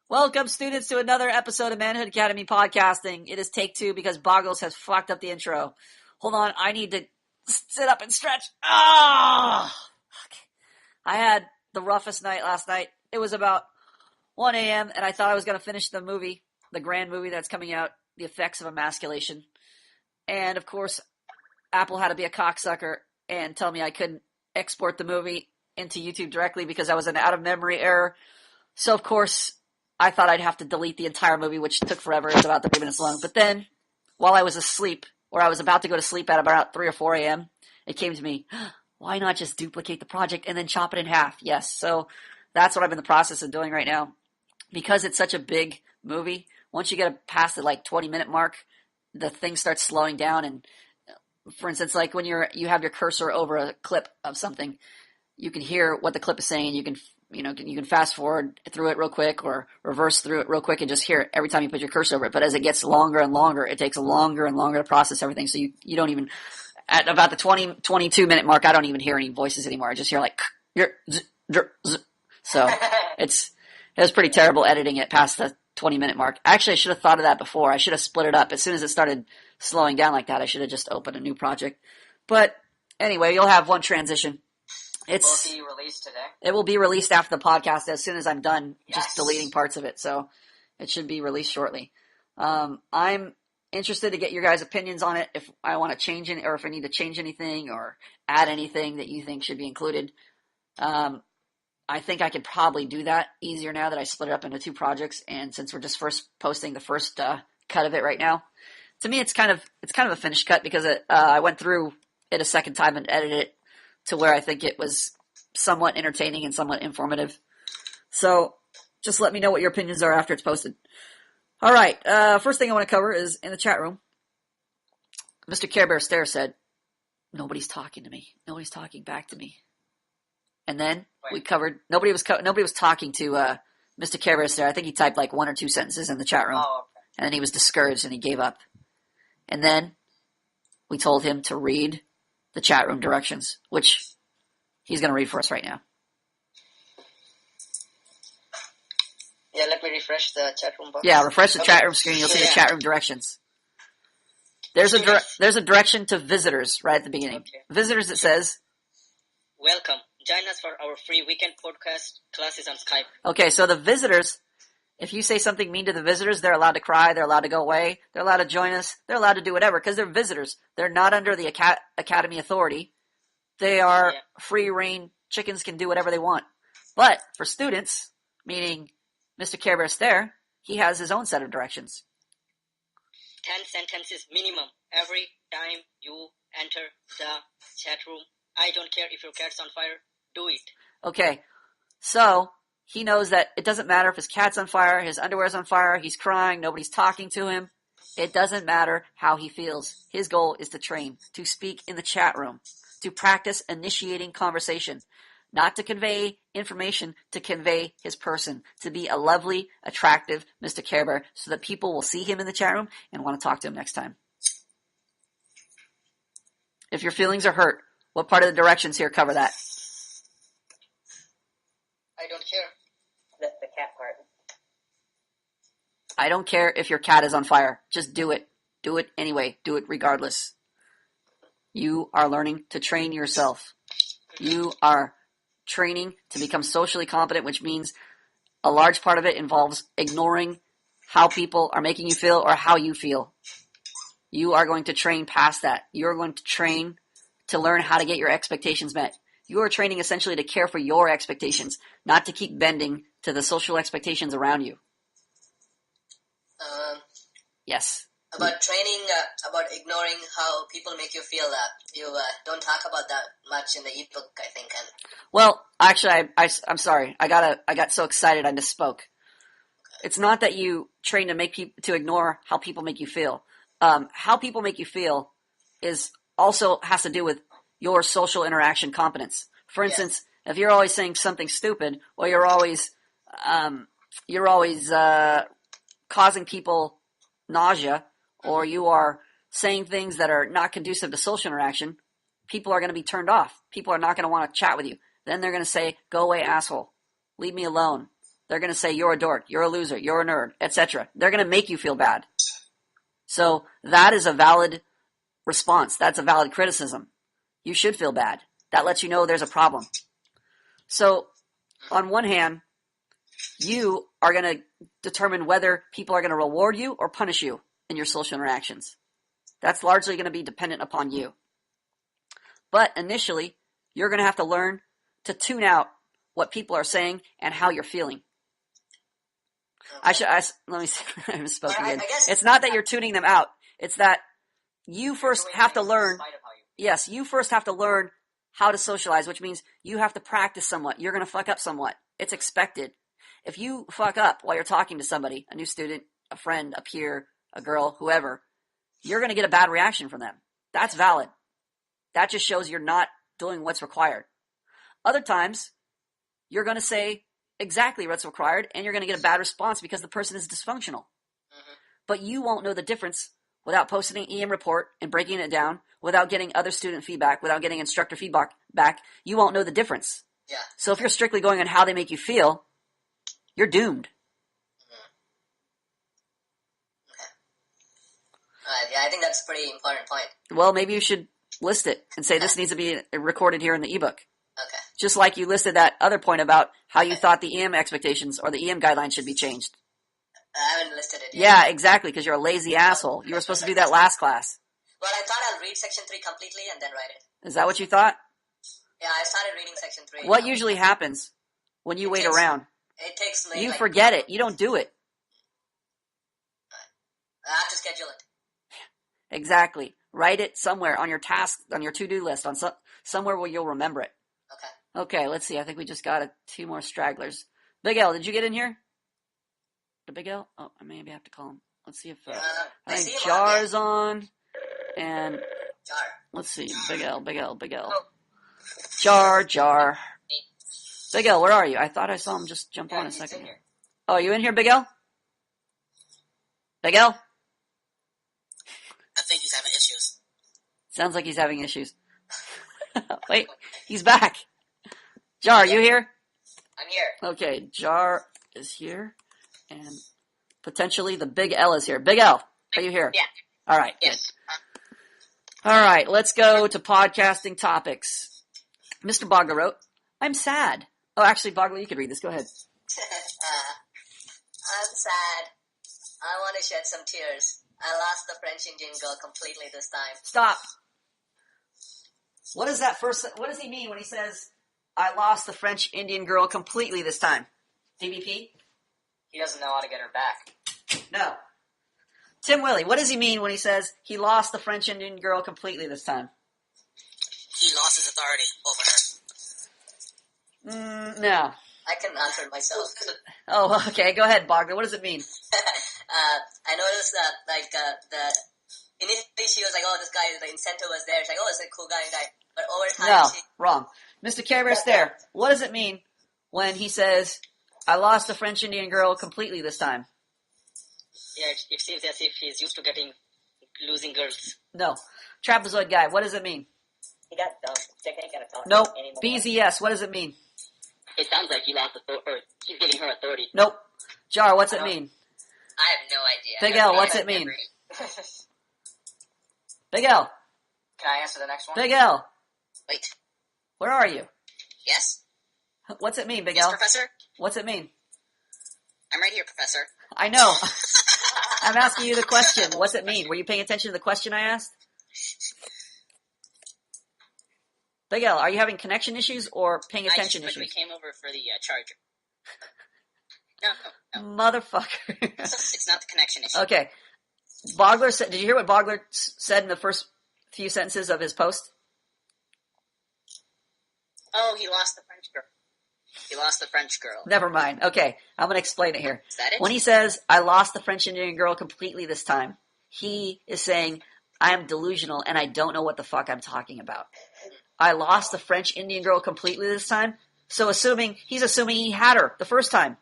Welcome, students, to another episode of Manhood Academy Podcasting. It is take two because Boggles has fucked up the intro. Hold on, I need to sit up and stretch. I had the roughest night last night. It was about 1 a.m. and I thought I was going to finish the movie, the grand movie that's coming out, The Effects of Emasculation. And, of course, Apple had to be a cocksucker and tell me I couldn't export the movie into YouTube directly because that was an out-of-memory error. So, of course, I thought I'd have to delete the entire movie, which took forever. It's about 3 minutes long. But then, while I was asleep, or I was about to go to sleep at about 3 or 4 a.m., it came to me, why not just duplicate the project and then chop it in half? Yes, so that's what I'm in the process of doing right now. Because it's such a big movie, once you get past the 20-minute mark, the thing starts slowing down. And, for instance, like when you have your cursor over a clip of something, you can hear what the clip is saying. You can fast forward through it real quick or reverse through it real quick and just hear it every time you put your cursor over it. But as it gets longer and longer, it takes longer and longer to process everything. So you don't even, at about the 22-minute mark, I don't even hear any voices anymore. I just hear so it was pretty terrible editing it past the 20-minute mark. Actually, I should have thought of that before. I should have split it up. As soon as it started slowing down like that, I should have just opened a new project. But anyway, you'll have one transition. Will it be released today? It will be released after the podcast as soon as I'm done just deleting parts of it. So it should be released shortly. I'm interested to get your guys' opinions on it, if I want to change it or if I need to change anything or add anything that you think should be included. I think I could probably do that easier now that I split it up into two projects. And since we're just posting the first cut of it right now, to me it's kind of a finished cut because I went through it a second time and edited it to where I think it was somewhat entertaining and somewhat informative. So just let me know what your opinions are after it's posted. All right, first thing I want to cover is in the chat room, Mr. Care Bear Stare said, nobody's talking to me. Nobody's talking back to me. And then we covered, nobody was talking to Mr. Care Bear Stare. I think he typed like 1 or 2 sentences in the chat room. Oh, okay. And then he was discouraged and he gave up. And then we told him to read the chat room directions, which he's going to read for us right now. Yeah, let me refresh the chat room box. Yeah, refresh the chat room screen. You'll see the chat room directions. There's a direction to visitors right at the beginning. Okay. Visitors, it says, welcome. Join us for our free weekend podcast classes on Skype. Okay, so the visitors, if you say something mean to the visitors, they're allowed to cry, they're allowed to go away, they're allowed to join us, they're allowed to do whatever, because they're visitors. They're not under the Academy authority. They are free reign. Chickens can do whatever they want. But for students, meaning Mr. Care Bear Stare, he has his own set of directions. 10 sentences minimum every time you enter the chat room. I don't care if your cat's on fire. Do it. Okay, so he knows that it doesn't matter if his cat's on fire, his underwear's on fire, he's crying, nobody's talking to him. It doesn't matter how he feels. His goal is to train, to speak in the chat room, to practice initiating conversation, not to convey information, to convey his person, to be a lovely, attractive Mr. Care Bear so that people will see him in the chat room and want to talk to him next time. If your feelings are hurt, what part of the directions here cover that? I don't care. The cat part. I don't care if your cat is on fire. Just do it. Do it anyway. Do it regardless. You are learning to train yourself. You are training to become socially competent, which means a large part of it involves ignoring how people are making you feel or how you feel. You are going to train past that. You're going to train to learn how to get your expectations met. You are training essentially to care for your expectations, not to keep bending to the social expectations around you. Yes. About training, about ignoring how people make you feel. You don't talk about that much in the ebook, I think. Well, actually, I'm sorry. I got so excited I misspoke. It's not that you train to ignore how people make you feel. How people make you feel also has to do with your social interaction competence. For instance, if you're always saying something stupid, or you're always causing people nausea, or you are saying things that are not conducive to social interaction, people are going to be turned off. People are not going to want to chat with you. Then they're going to say, "Go away, asshole. Leave me alone. They're going to say you're a dork, you're a loser, you're a nerd, etc. They're going to make you feel bad. So that is a valid response. That's a valid criticism. You should feel bad. That lets you know there's a problem. So on one hand, you are going to determine whether people are going to reward you or punish you in your social interactions. That's largely going to be dependent upon you. But initially, you're going to have to learn to tune out what people are saying and how you're feeling. Let me see. I misspoke again. It's not that you're tuning them out. It's that you first have to learn. Yes, you first have to learn how to socialize, which means you have to practice somewhat. You're going to fuck up somewhat. It's expected. If you fuck up while you're talking to somebody, a new student, a friend, a peer, a girl, whoever, you're going to get a bad reaction from them. That's valid. That just shows you're not doing what's required. Other times, you're going to say exactly what's required, and you're going to get a bad response because the person is dysfunctional. Mm-hmm. But you won't know the difference without posting an EM report and breaking it down, without getting other student feedback, without getting instructor feedback back. You won't know the difference. Yeah. So if you're strictly going on how they make you feel, you're doomed. Okay. Yeah, I think that's a pretty important point. Well, maybe you should list it and say this needs to be recorded here in the ebook. Okay. Just like you listed that other point about how you thought the EM expectations or the EM guidelines should be changed. I haven't listed it yet. Yeah, exactly, because you're a lazy asshole. You were supposed to do that last class. Well, I thought I'll read section 3 completely and then write it. Is that what you thought? Yeah, I started reading section 3. What usually happens when you wait around? It takes me You forget it. You don't do it. I have to schedule it. It. Write it somewhere on your task, on your to-do list, on somewhere where you'll remember it. Okay, let's see. I think we just got 2 more stragglers. Big L, did you get in here? The Big L? Oh, I maybe have to call him. Let's see if I think Jar's on. And Jar. Let's see. Big L. Oh. Jar. Big L, where are you? I thought I saw him just jump on a second. Oh, are you in here, Big L? Big L? I think he's having issues. Sounds like he's having issues. Wait, he's back. Jar, are you here? I'm here. Okay, Jar is here. And potentially the Big L is here. Big L, are you here? Yeah. All right. Yes. Good. All right, let's go to podcasting topics. Mr. Bogler wrote, I'm sad. Oh, actually, Bogler, you could read this. Go ahead. I'm sad. I want to shed some tears. I lost the French Indian girl completely this time. Stop. What is that first? What does he mean when he says, I lost the French Indian girl completely this time? DBP? He doesn't know how to get her back. No. Tim Willie, what does he mean when he says he lost the French Indian girl completely this time? He lost his authority over her. No. I can answer it myself. Oh, okay. Go ahead, Bogner. What does it mean? I noticed that initially she was like, oh, this guy, the incentive was there. She's like, oh, it's a cool guy. But over time, wrong. Mr. Care Bear Stare, what does it mean when he says, I lost the French Indian girl completely this time? Yeah, it seems as if he's used to losing girls. No. Trapezoid Guy, what does it mean? He got dumb. They ain't gonna talk Nope. anymore. BZS, what does it mean? It sounds like he lost he's giving her authority. Nope. Jar, what's it mean? I have no idea. Big L, what's it mean? Big L. Can I answer the next one? Big L. Wait. Where are you? Yes? What's it mean, Big Yes, L? Professor? What's it mean? I'm right here, Professor. I know. I'm asking you the question. What's it mean? Were you paying attention to the question I asked? Big L, are you having connection issues or paying attention issues? I just came over for the charger. No. Motherfucker. It's not the connection issue. Okay. Bogler said, did you hear what Bogler said in the first few sentences of his post? Oh, he lost the French girl. He lost the French girl. Never mind. Okay. I'm going to explain it here. Is that it? When he says, I lost the French Indian girl completely this time, he is saying, I am delusional and I don't know what the fuck I'm talking about. I lost the French Indian girl completely this time. So he's assuming he had her the first time.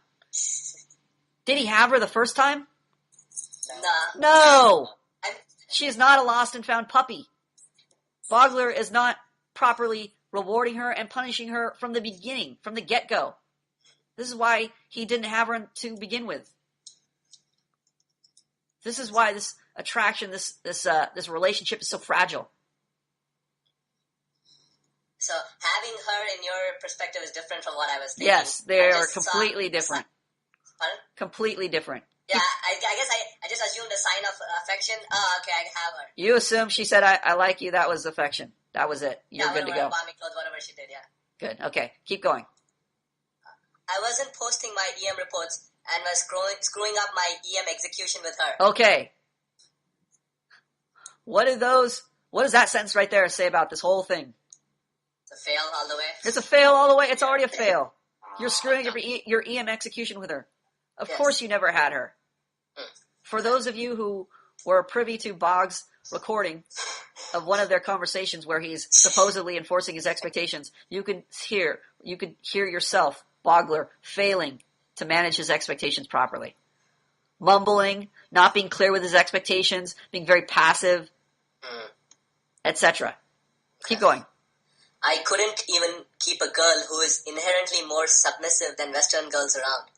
Did he have her the first time? No. She is not a lost and found puppy. Bogler is not properly rewarding her and punishing her from the beginning, from the get-go. This is why he didn't have her to begin with. This is why this attraction, this relationship is so fragile. So having her in your perspective is different from what I was thinking. Yes, they are completely different. Pardon? Completely different. Yeah, I guess I just assumed a sign of affection. Oh, okay, I have her. You assumed she said, I like you. That was affection. That was it. You're good to go. Bought me clothes, whatever she did, yeah. Good. Okay, keep going. I wasn't posting my EM reports and was screwing up my EM execution with her. Okay. What does that sentence right there say about this whole thing? It's a fail all the way. It's a fail all the way. It's already a fail. You're screwing up your EM execution with her. Of course you never had her. For those of you who were privy to Boggs' recording of one of their conversations where he's supposedly enforcing his expectations, you could hear yourself, Bogler, failing to manage his expectations properly. Mumbling, not being clear with his expectations, being very passive, etc. Keep going. I couldn't even keep a girl who is inherently more submissive than Western girls around.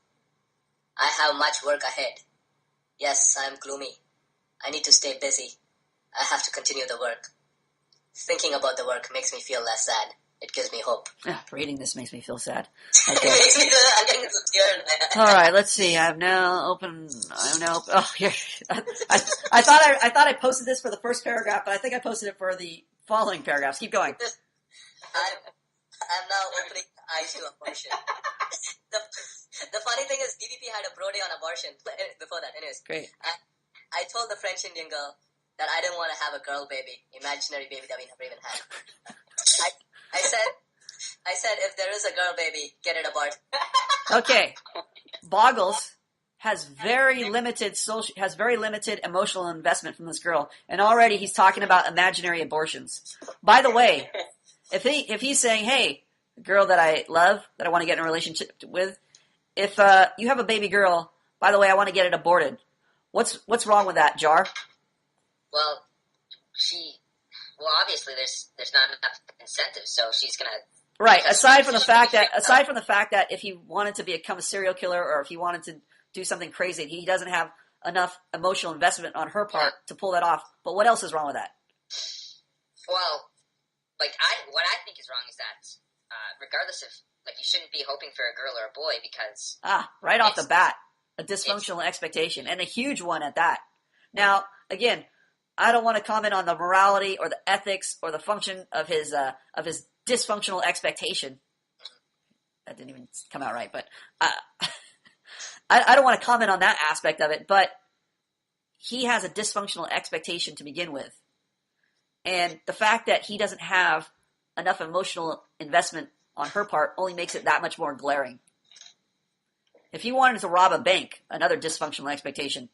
I have much work ahead. Yes, I'm gloomy. I need to stay busy. I have to continue the work. Thinking about the work makes me feel less sad. It gives me hope. Reading this makes me feel sad. Okay. I'm getting some tears. All right, let's see. I'm now open. Oh, here. I thought I posted this for the first paragraph, but I think I posted it for the following paragraphs. Keep going. I'm now opening eyes to abortion. The funny thing is, DDP had a bro day on abortion before that. Anyways, great. I told the French Indian girl that I didn't want to have a girl baby, imaginary baby that we never even had. I said, if there is a girl baby, get it aborted. Okay. Boggles has very limited emotional investment from this girl, and already he's talking about imaginary abortions. By the way, if he's saying, hey, the girl that I love, that I want to get in a relationship with, if you have a baby girl, by the way, I want to get it aborted. What's wrong with that, Jar? Well, obviously there's not enough incentive, so she's gonna. Right. Aside from the fact that if he wanted to become a serial killer or if he wanted to do something crazy, he doesn't have enough emotional investment on her part to pull that off. But what else is wrong with that? Well, what I think is wrong is that regardless of you shouldn't be hoping for a girl or a boy because right off the bat, a dysfunctional expectation, and a huge one at that. Now, again, I don't want to comment on the morality or the ethics or the function of his dysfunctional expectation. That didn't even come out right, but I don't want to comment on that aspect of it, but he has a dysfunctional expectation to begin with. And the fact that he doesn't have enough emotional investment on her part only makes it that much more glaring. If he wanted to rob a bank, another dysfunctional expectation,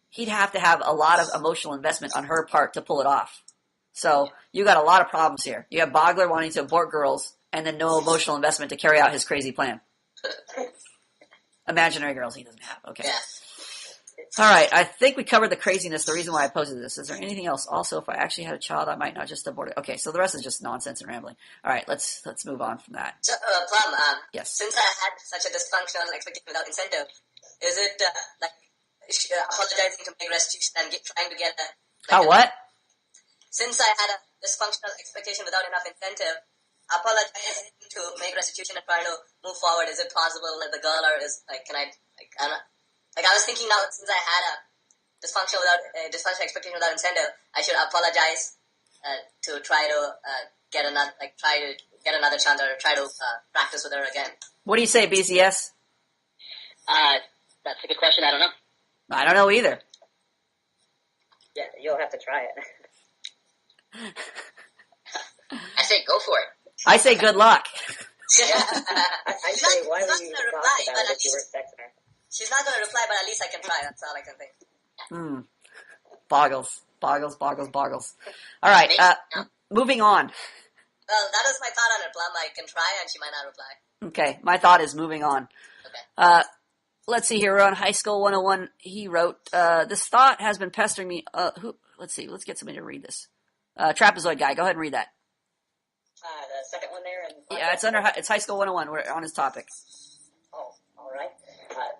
he'd have to have a lot of emotional investment on her part to pull it off. So you got a lot of problems here. You have Bogler wanting to abort girls and then no emotional investment to carry out his crazy plan. Imaginary girls he doesn't have. Okay. Yeah. All right. I think we covered the craziness, the reason why I posted this. Is there anything else? Also, if I actually had a child, I might not just abort it. Okay, so the rest is just nonsense and rambling. All right, let's move on from that. So, Plum, yes. Since I had such a dysfunctional expectation without incentive, is it apologizing to make restitution and trying to get what? Since I had a dysfunctional expectation without enough incentive, apologizing to make restitution and trying to move forward, is it possible that the girl or is can I don't know. I was thinking now, since I had a dysfunctional expectation without incentive, I should apologize to try to get another chance or try to practice with her again. What do you say, BCS? That's a good question. I don't know. I don't know either. Yeah, you'll have to try it. I say go for it. I say good luck. I say why would you talk about it if you were texting her? She's not going to reply, but at least I can try. That's all I can think. Boggles. All right, moving on. Well, that is my thought on it, Plum. I can try, and she might not reply. Okay, my thought is moving on. Okay. Let's see here. We're on High School 101. He wrote, this thought has been pestering me. Let's see. Let's get somebody to read this. Trapezoid guy, go ahead and read that. The second one there. Yeah, it's High School 101. We're on his topic. Oh, All right.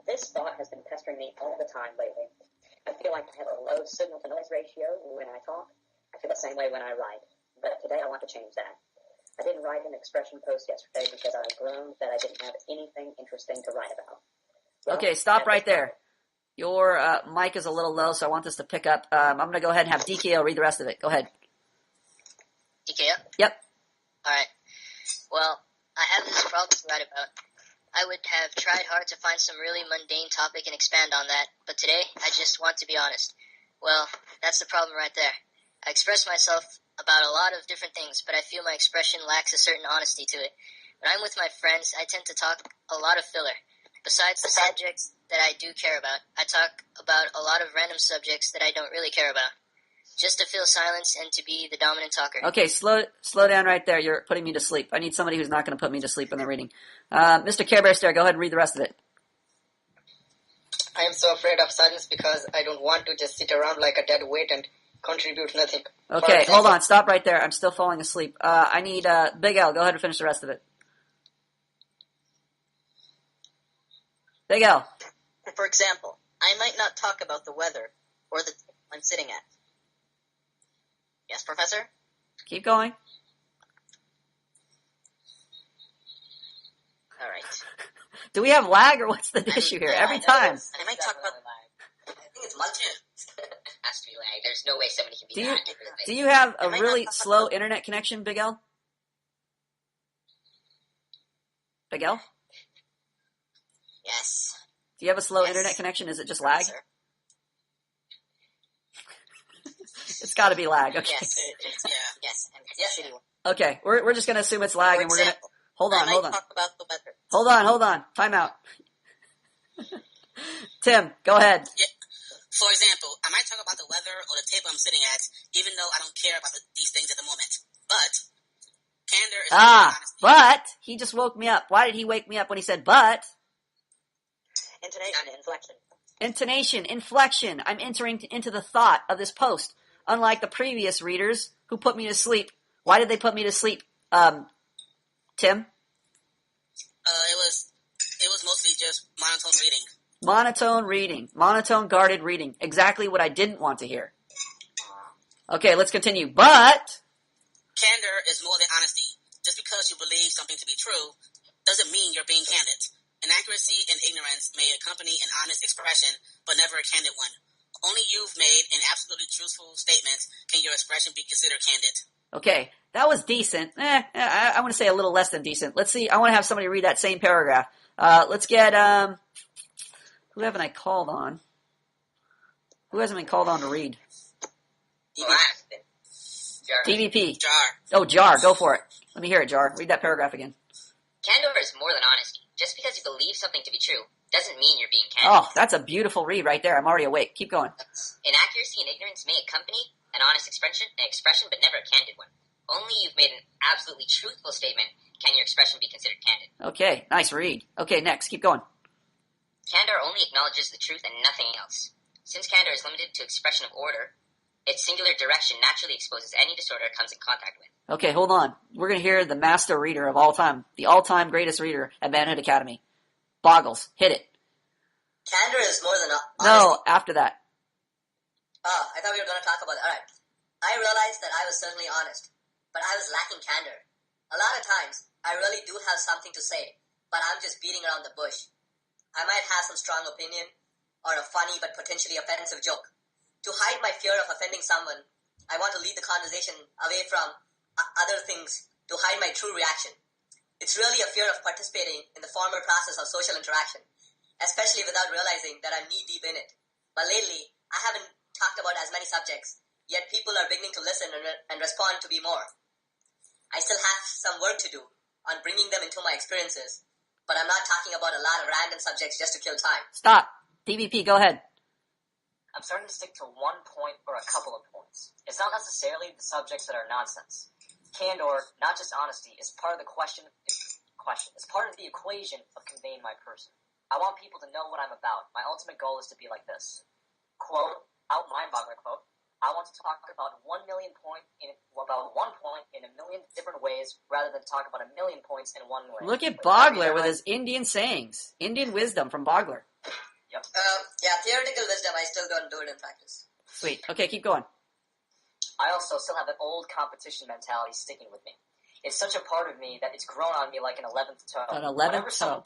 This thought has been pestering me all the time lately. I feel like I have a low signal-to-noise ratio when I talk. I feel the same way when I write. But today I want to change that. I didn't write an expression post yesterday because I groaned that I didn't have anything interesting to write about. Well, Okay, stop right there. Your mic is a little low, so I want this to pick up. I'm going to go ahead and have DKO read the rest of it. Go ahead. DKO? Yep. Alright. Well, I have this problem to write about. I would have tried hard to find some really mundane topic and expand on that, but today I just want to be honest. Well, that's the problem right there. I express myself about a lot of different things, but I feel my expression lacks a certain honesty to it. When I'm with my friends, I tend to talk a lot of filler. Besides the subjects that I do care about, I talk about a lot of random subjects that I don't really care about. Just to fill silence and to be the dominant talker. Okay, slow down right there. You're putting me to sleep. I need somebody who's not going to put me to sleep in the reading. Mr. Care Bear Stare, go ahead and read the rest of it. I am so afraid of silence because I don't want to just sit around like a dead weight and contribute nothing. Okay, hold on. Stop right there. I'm still falling asleep. I need Big L. Go ahead and finish the rest of it. Big L. For example, I might not talk about the weather or the table I'm sitting at. Yes, Professor? Keep going. All right. Do we have lag or what's the issue here? Every time. I might talk about... I think it's multi. Has to be lag. There's no way somebody can be Do you, that. do you have a really slow internet connection, Big L? Big L? Yes. Do you have a slow Yes. internet connection? Is it just lag? Sir. It's got to be lag. Okay. Yes. Yes. And it's a shitty one. Okay. We're just gonna assume it's lag, For and we're gonna example, hold I on. might talk about the weather. Hold on. Time out. Tim, go ahead. Yeah. For example, I might talk about the weather or the table I'm sitting at, even though I don't care about these things at the moment. But candor is honesty. But he just woke me up. Why did he wake me up when he said but? Intonation, inflection. Intonation, inflection. I'm entering into the thought of this post. Unlike the previous readers who put me to sleep. Why did they put me to sleep, Tim? It was mostly just monotone reading. Monotone reading. Monotone guarded reading. Exactly what I didn't want to hear. Okay, let's continue. But Candor is more than honesty. Just because you believe something to be true doesn't mean you're being candid. Inaccuracy and ignorance may accompany an honest expression, but never a candid one. Only you've made an absolutely truthful statement can your expression be considered candid. okay, that was decent. I want to say a little less than decent. Let's see. I want to have somebody read that same paragraph. Let's get who haven't I called on? Who hasn't been called on to read? TVP. Jar. Oh, Jar, go for it. Let me hear it, Jar. Read that paragraph again. Candor is more than honesty. Just because you believe something to be true doesn't mean you're being candid. Oh, that's a beautiful read right there. I'm already awake. Keep going. Inaccuracy and ignorance may accompany an honest expression, but never a candid one. Only you've made an absolutely truthful statement can your expression be considered candid. Okay, nice read. Okay, next. Keep going. Candor only acknowledges the truth and nothing else. Since candor is limited to expression of order, its singular direction naturally exposes any disorder it comes in contact with. Okay, hold on. We're going to hear the master reader of all time, the all-time greatest reader at Manhood Academy. Boggles, hit it. Candor is more than honesty. No, after that. Oh, I thought we were going to talk about it. Alright. I realized that I was certainly honest, but I was lacking candor. A lot of times, I really do have something to say, but I'm just beating around the bush. I might have some strong opinion, or a funny but potentially offensive joke. To hide my fear of offending someone, I want to lead the conversation away from other things to hide my true reaction. It's really a fear of participating in the formal process of social interaction, especially without realizing that I'm knee-deep in it. But lately, I haven't talked about as many subjects, yet people are beginning to listen and respond to me more. I still have some work to do on bringing them into my experiences, but I'm not talking about a lot of random subjects just to kill time. Stop. TVP, go ahead. I'm starting to stick to one point or a couple of points. It's not necessarily the subjects that are nonsense. Candor, not just honesty, is part of the question. It's part of the equation of conveying my person. I want people to know what I'm about. My ultimate goal is to be like this. Quote, out mind-boggling quote, I want to talk about 1 point in a million different ways rather than talk about a million points in one way. Look at Bogler with his Indian sayings. Indian wisdom from Bogler. Yep. Yeah, theoretical wisdom, I still don't do it in practice. Sweet. Okay, keep going. I also still have that old competition mentality sticking with me. It's such a part of me that it's grown on me like an 11th toe. An 11th toe.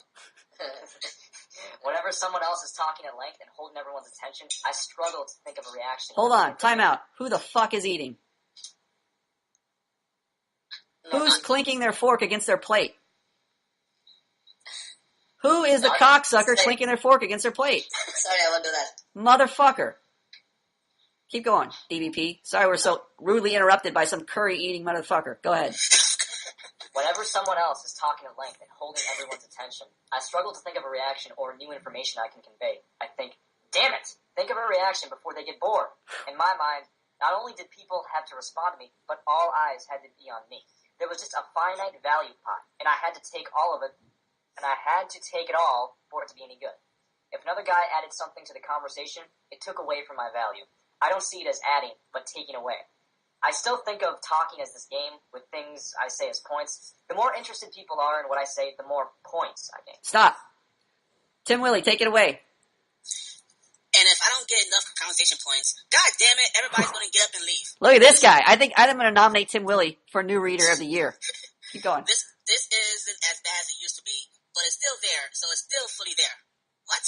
Whenever someone else is talking at length and holding everyone's attention, I struggle to think of a reaction. Hold on, time out. Who the fuck is eating? Who's clinking their fork against their plate? Who is the cocksucker clinking their fork against their plate? Sorry, I won't do that. Motherfucker. Keep going, DVP. Sorry we're so rudely interrupted by some curry-eating motherfucker. Go ahead. Whenever someone else is talking at length and holding everyone's attention, I struggle to think of a reaction or new information I can convey. I think, damn it, think of a reaction before they get bored. In my mind, not only did people have to respond to me, but all eyes had to be on me. There was just a finite value pot, and I had to take all of it, and I had to take it all for it to be any good. If another guy added something to the conversation, it took away from my value. I don't see it as adding, but taking away. I still think of talking as this game with things I say as points. The more interested people are in what I say, the more points I gain. Stop. Tim Willie, take it away. And if I don't get enough conversation points, god damn it, everybody's going to get up and leave. Look at this guy. I think I'm going to nominate Tim Willie for New Reader of the Year. Keep going. This isn't as bad as it used to be, but it's still there, so it's still fully there. What?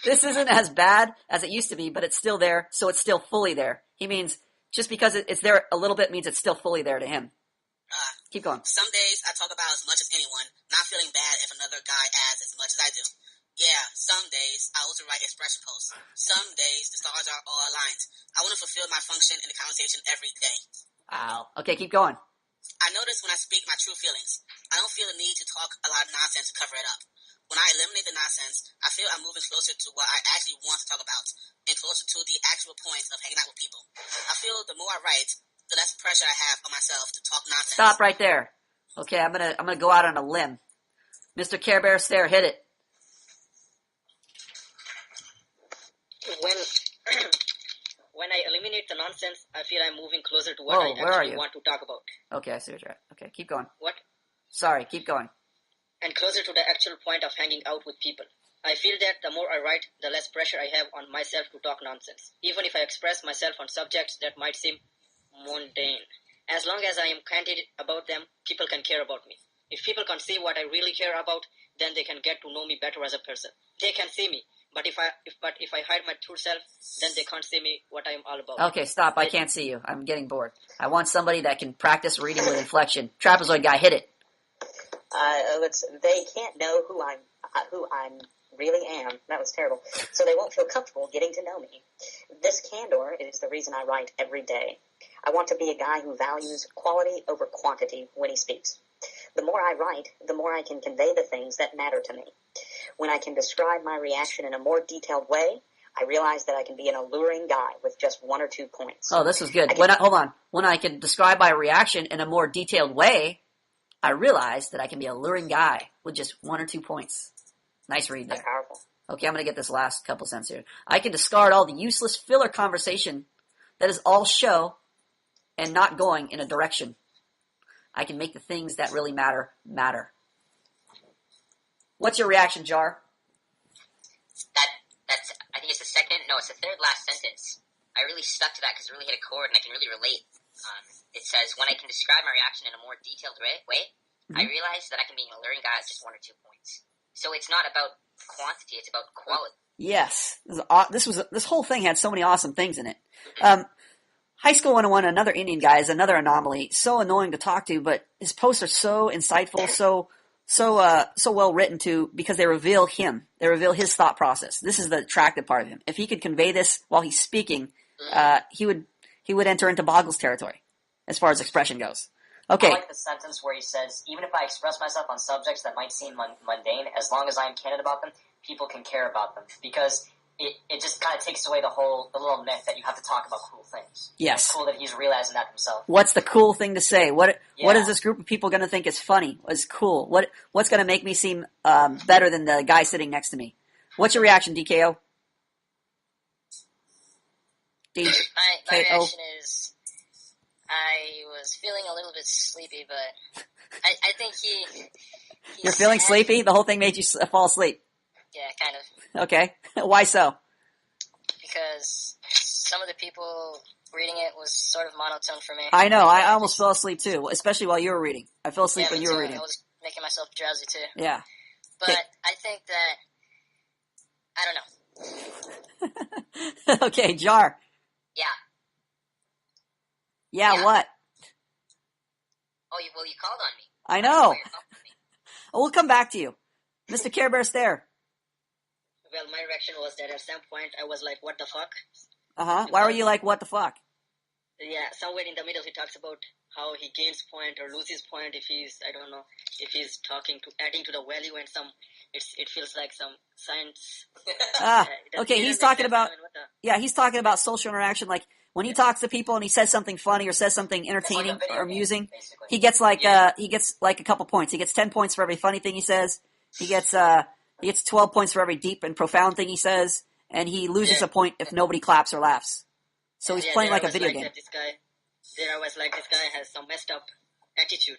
This isn't as bad as it used to be, but it's still there, so it's still fully there. He means just because it's there a little bit means it's still fully there to him. Keep going. Some days I talk about as much as anyone, not feeling bad if another guy adds as much as I do. Yeah, some days I also write expression posts. Some days the stars are all aligned. I want to fulfill my function in the conversation every day. Wow. Okay, keep going. I notice when I speak my true feelings, I don't feel the need to talk a lot of nonsense to cover it up. When I eliminate the nonsense, I feel I'm moving closer to what I actually want to talk about, and closer to the actual point of hanging out with people. I feel the more I write, the less pressure I have on myself to talk nonsense. Stop right there. Okay, I'm gonna go out on a limb. Mr. Care Bear Stare, hit it. When I eliminate the nonsense, I feel I'm moving closer to what I actually want to talk about. Okay, I see what you're at. Okay, keep going. What? Sorry, keep going. And closer to the actual point of hanging out with people. I feel that the more I write, the less pressure I have on myself to talk nonsense, even if I express myself on subjects that might seem mundane. As long as I am candid about them, people can care about me. If people can see what I really care about, then they can get to know me better as a person. They can see me, but if I hide my true self, then they can't see me what I am all about. Okay, stop. I can't see you. I'm getting bored. I want somebody that can practice reading with inflection. Trapezoid guy, hit it. They can't know who I'm really am. That was terrible. So they won't feel comfortable getting to know me. This candor is the reason I write every day. I want to be a guy who values quality over quantity when he speaks. The more I write, the more I can convey the things that matter to me. When I can describe my reaction in a more detailed way, I realize that I can be an alluring guy with just 1 or 2 points. Oh, this was good. Hold on. When I can describe my reaction in a more detailed way, I realize that I can be an alluring guy with just 1 or 2 points. Nice read there. That's powerful. Okay, I'm going to get this last couple cents here. I can discard all the useless filler conversation that is all show and not going in a direction. I can make the things that really matter, matter. What's your reaction, Jar? I think it's it's the third last sentence. I really stuck to that because it really hit a chord and I can really relate. It says, when I can describe my reaction in a more detailed way, I realize that I can be an alluring guy with just 1 or 2 points. So it's not about quantity, it's about quality. Yes. This whole thing had so many awesome things in it. High School 101, another Indian guy, is another anomaly. So annoying to talk to, but his posts are so insightful, so well written too, because they reveal him. They reveal his thought process. This is the attractive part of him. If he could convey this while he's speaking, he would enter into Boggle's territory as far as expression goes. Okay. I like the sentence where he says, even if I express myself on subjects that might seem mundane, as long as I am candid about them, people can care about them. Because it just kind of takes away the little myth that you have to talk about cool things. Yes. It's cool that he's realizing that himself. What's the cool thing to say? What is this group of people going to think is funny? Is cool? What's going to make me seem better than the guy sitting next to me? What's your reaction, DKO? My reaction is I was feeling a little bit sleepy, but I think You're feeling sleepy? The whole thing made you fall asleep. Yeah, kind of. Okay. Why so? Because some of the people reading it was sort of monotone for me. I know. I almost fell asleep too, especially while you were reading. I fell asleep when you were reading. I was making myself drowsy too. Yeah. But I think that I don't know. Okay, Jar. Yeah. Yeah, what? Oh, you called on me. I know. We'll come back to you. Mr. Care Bear Stare. Well, my reaction was that at some point I was like, what the fuck? Why were you like, what the fuck? Yeah, somewhere in the middle he talks about how he gains point or loses point if he's, I don't know, if he's adding to the value and it feels like some science. Okay, he's talking about, he's talking about social interaction. Like when he talks to people and he says something funny or says something entertaining or amusing, he gets like a couple points. He gets 10 points for every funny thing he says. He gets 12 points for every deep and profound thing he says, and he loses a point if nobody claps or laughs. So he's playing like a video game. This guy has some messed up attitude.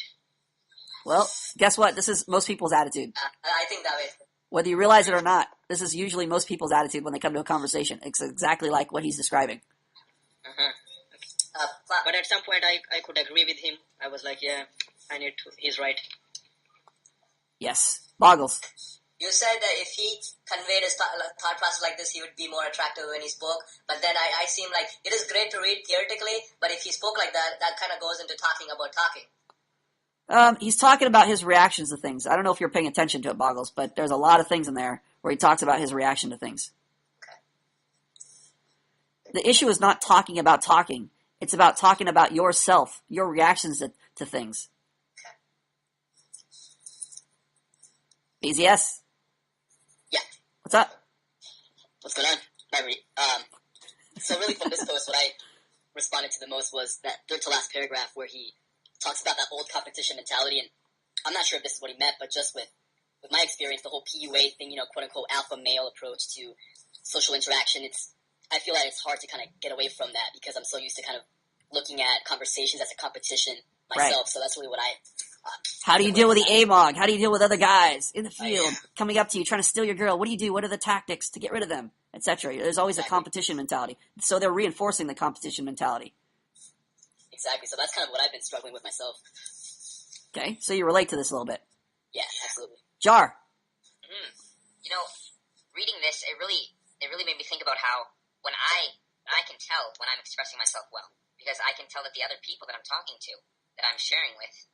Well, guess what? This is most people's attitude. I think that way. Whether you realize it or not, this is usually most people's attitude when they come to a conversation. It's exactly like what he's describing. But at some point I could agree with him. I was like, yeah, he's right. Yes. Boggles. You said that if he conveyed his thought process like this, he would be more attractive when he spoke. But then I seem like it is great to read theoretically, but if he spoke like that, that kind of goes into talking about talking. He's talking about his reactions to things. I don't know if you're paying attention to it, Boggles, but there's a lot of things in there where he talks about his reaction to things. Okay. The issue is not talking about talking. It's about talking about yourself, your reactions to things. Okay. BZS? Yeah. What's up? What's going on? So really from this post, what I responded to the most was that third to last paragraph where he talks about that old competition mentality, and I'm not sure if this is what he meant, but just with my experience, the whole PUA thing, quote unquote alpha male approach to social interaction, I feel like it's hard to kind of get away from that because I'm so used to kind of looking at conversations as a competition myself. Right. So that's really what how do you deal with the AMOG? How do you deal with other guys in the field coming up to you, trying to steal your girl? What do you do? What are the tactics to get rid of them, etc.? There's always a competition mentality. So they're reinforcing the competition mentality. Exactly. So that's kind of what I've been struggling with myself. Okay. So you relate to this a little bit. Yeah, absolutely. Jar. Reading this, it really made me think about how when I can tell when I'm expressing myself well, because I can tell that the other people that I'm talking to, that I'm sharing with,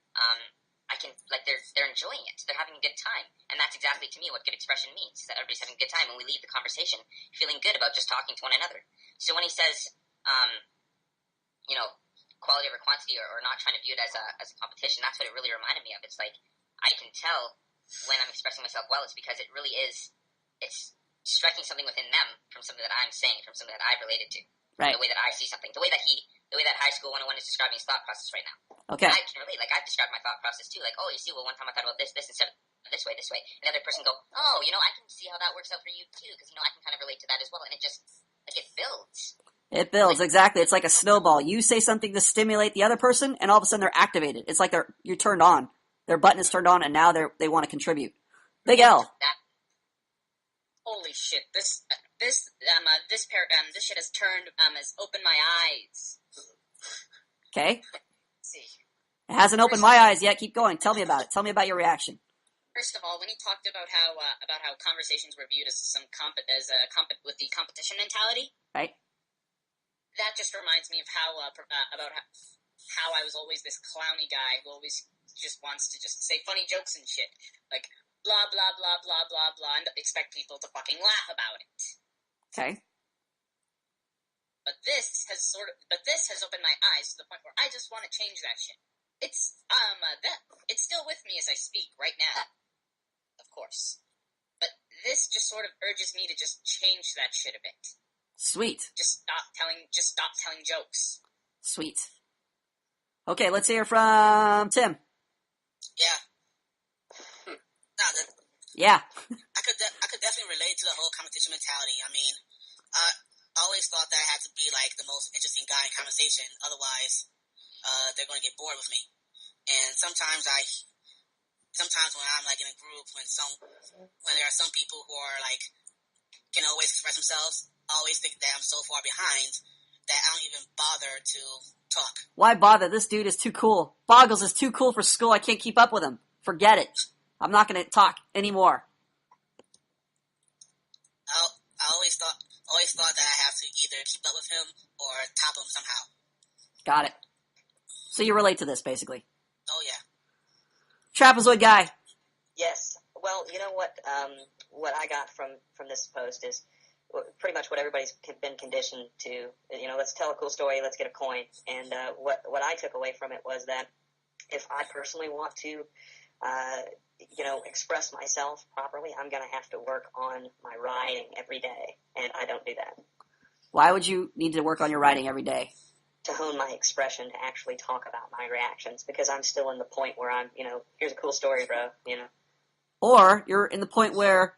I can, they're enjoying it. They're having a good time. And that's exactly, to me, what good expression means, is that everybody's having a good time when we leave the conversation feeling good about just talking to one another. So when he says, quality over quantity or not trying to view it as a competition, that's what it really reminded me of. It's like, I can tell when I'm expressing myself well, it's because it really is, it's striking something within them from something that I'm saying, from something that I've related to. Right. The way that I see something. The way that High School 101 is describing his thought process right now. Okay. And I can relate. I've described my thought process too. You see, one time I thought about this instead of this way. And the other person go, oh, I can see how that works out for you too, because, I can kind of relate to that as well. And it just, it builds. It builds, exactly. It's like a snowball. You say something to stimulate the other person, and all of a sudden they're activated. It's like you're turned on. Their button is turned on, and now they want to contribute. Big L. Holy shit! This shit has opened my eyes. Okay. Let's see. It hasn't opened my eyes yet. Keep going. Tell me about it. Tell me about your reaction. First of all, when he talked about how conversations were viewed as with the competition mentality, right? That just reminds me of how I was always this clowny guy who always just wants to just say funny jokes and shit, like blah blah blah blah blah blah, and expect people to fucking laugh about it. Okay. But this has opened my eyes to the point where I just want to change that shit. It's still with me as I speak right now, of course. But this just sort of urges me to just change that shit a bit. Sweet. Just stop telling jokes. Sweet. Okay, let's hear from Tim. Yeah. Yeah. I could definitely relate to the whole competition mentality. I mean, I always thought that I had to be like the most interesting guy in conversation. Otherwise, they're going to get bored with me. And sometimes when I'm like in a group, when there are some people who are like can always express themselves, I always think that I'm so far behind that I don't even bother to talk. Why bother? This dude is too cool. Boggles is too cool for school. I can't keep up with him. Forget it. I'm not going to talk anymore. I always thought that I have to either keep up with him or top him somehow. Got it. So you relate to this, basically. Oh yeah. Trapezoid guy. Yes. Well, you know what? What I got from this post is pretty much what everybody's been conditioned to. You know, let's tell a cool story, let's get a coin. And what I took away from it was that if I personally want to, express myself properly, I'm going to have to work on my writing every day, and I don't do that. Why would you need to work on your writing every day? To hone my expression, to actually talk about my reactions, because I'm still in the point where I'm, here's a cool story, bro, Or you're in the point where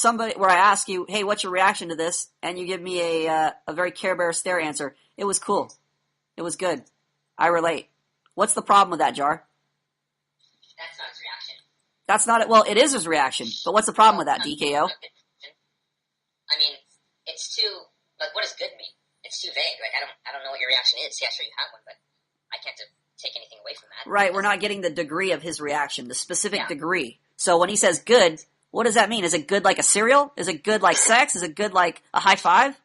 I ask you, hey, what's your reaction to this? And you give me a very Care Bear stare answer. It was cool. It was good. I relate. What's the problem with that, Jar? That's not his reaction. That's not it. Well, it is his reaction. But what's the problem with that, DKO? I mean, it's too, like, what does good mean? It's too vague. Like, I don't know what your reaction is. Yeah, sure you have one, but I can't take anything away from that. Right, we're not getting the degree of his reaction, the specific degree. So when he says good, what does that mean? Is it good like a cereal? Is it good like sex? Is it good like a high five?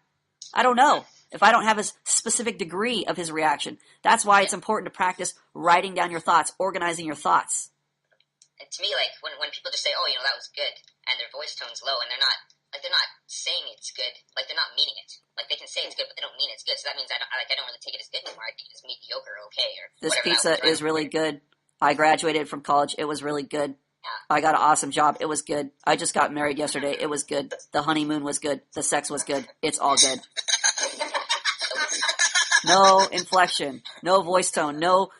I don't know. If I don't have a specific degree of his reaction. That's why it's important to practice writing down your thoughts, organizing your thoughts. And to me, like, when people just say, oh, that was good, and their voice tone's low, and they're not saying it's good, like, they're not meaning it. Like, they can say it's good, but they don't mean it's good, so that means I don't really take it as good anymore. I think it's mediocre or okay, or this whatever. This pizza is really good. I graduated from college. It was really good. I got an awesome job. It was good. I just got married yesterday. It was good. The honeymoon was good. The sex was good. It's all good. No inflection, no voice tone, no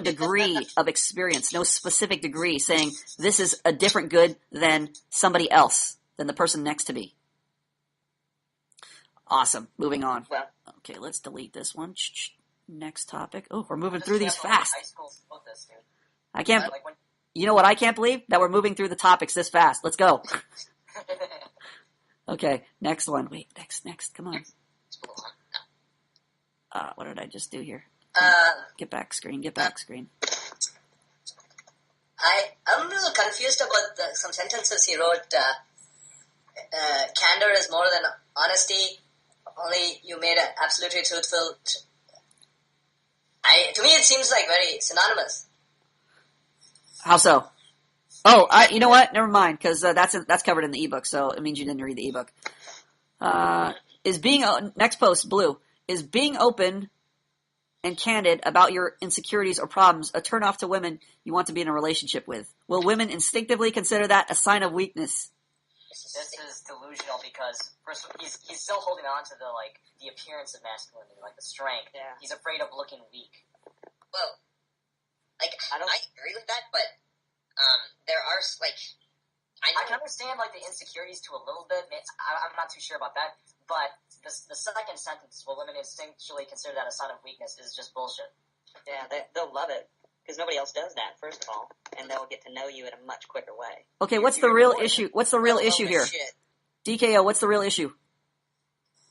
degree of experience, no specific degree saying this is a different good than somebody else, than the person next to me. Awesome. Moving on. Okay, let's delete this one. Next topic. Oh, we're moving through these fast. I can't. You know what I can't believe? That we're moving through the topics this fast. Let's go. Okay, next one. Wait, next. Come on. What did I just do here? Get back screen. I'm a little confused about some sentences he wrote. Candor is more than honesty. Only you made it absolutely truthful. To me, it seems like very synonymous. How so? Oh, you know what? Never mind, because that's covered in the ebook, so it means you didn't read the ebook. Next post, Blue. Is being open and candid about your insecurities or problems a turnoff to women you want to be in a relationship with? Will women instinctively consider that a sign of weakness? This is delusional because first he's still holding on to the appearance of masculinity, like the strength. Yeah. He's afraid of looking weak. Well, like, I agree with that, but there are, like, I can understand, like, the insecurities to a little bit. I'm not too sure about that. But the second sentence, will women instinctually consider that a sign of weakness, is just bullshit. Yeah, they'll love it, because nobody else does that, first of all, and they'll get to know you in a much quicker way. Okay, what's the real issue? What's the real issue here? DKO, what's the real issue?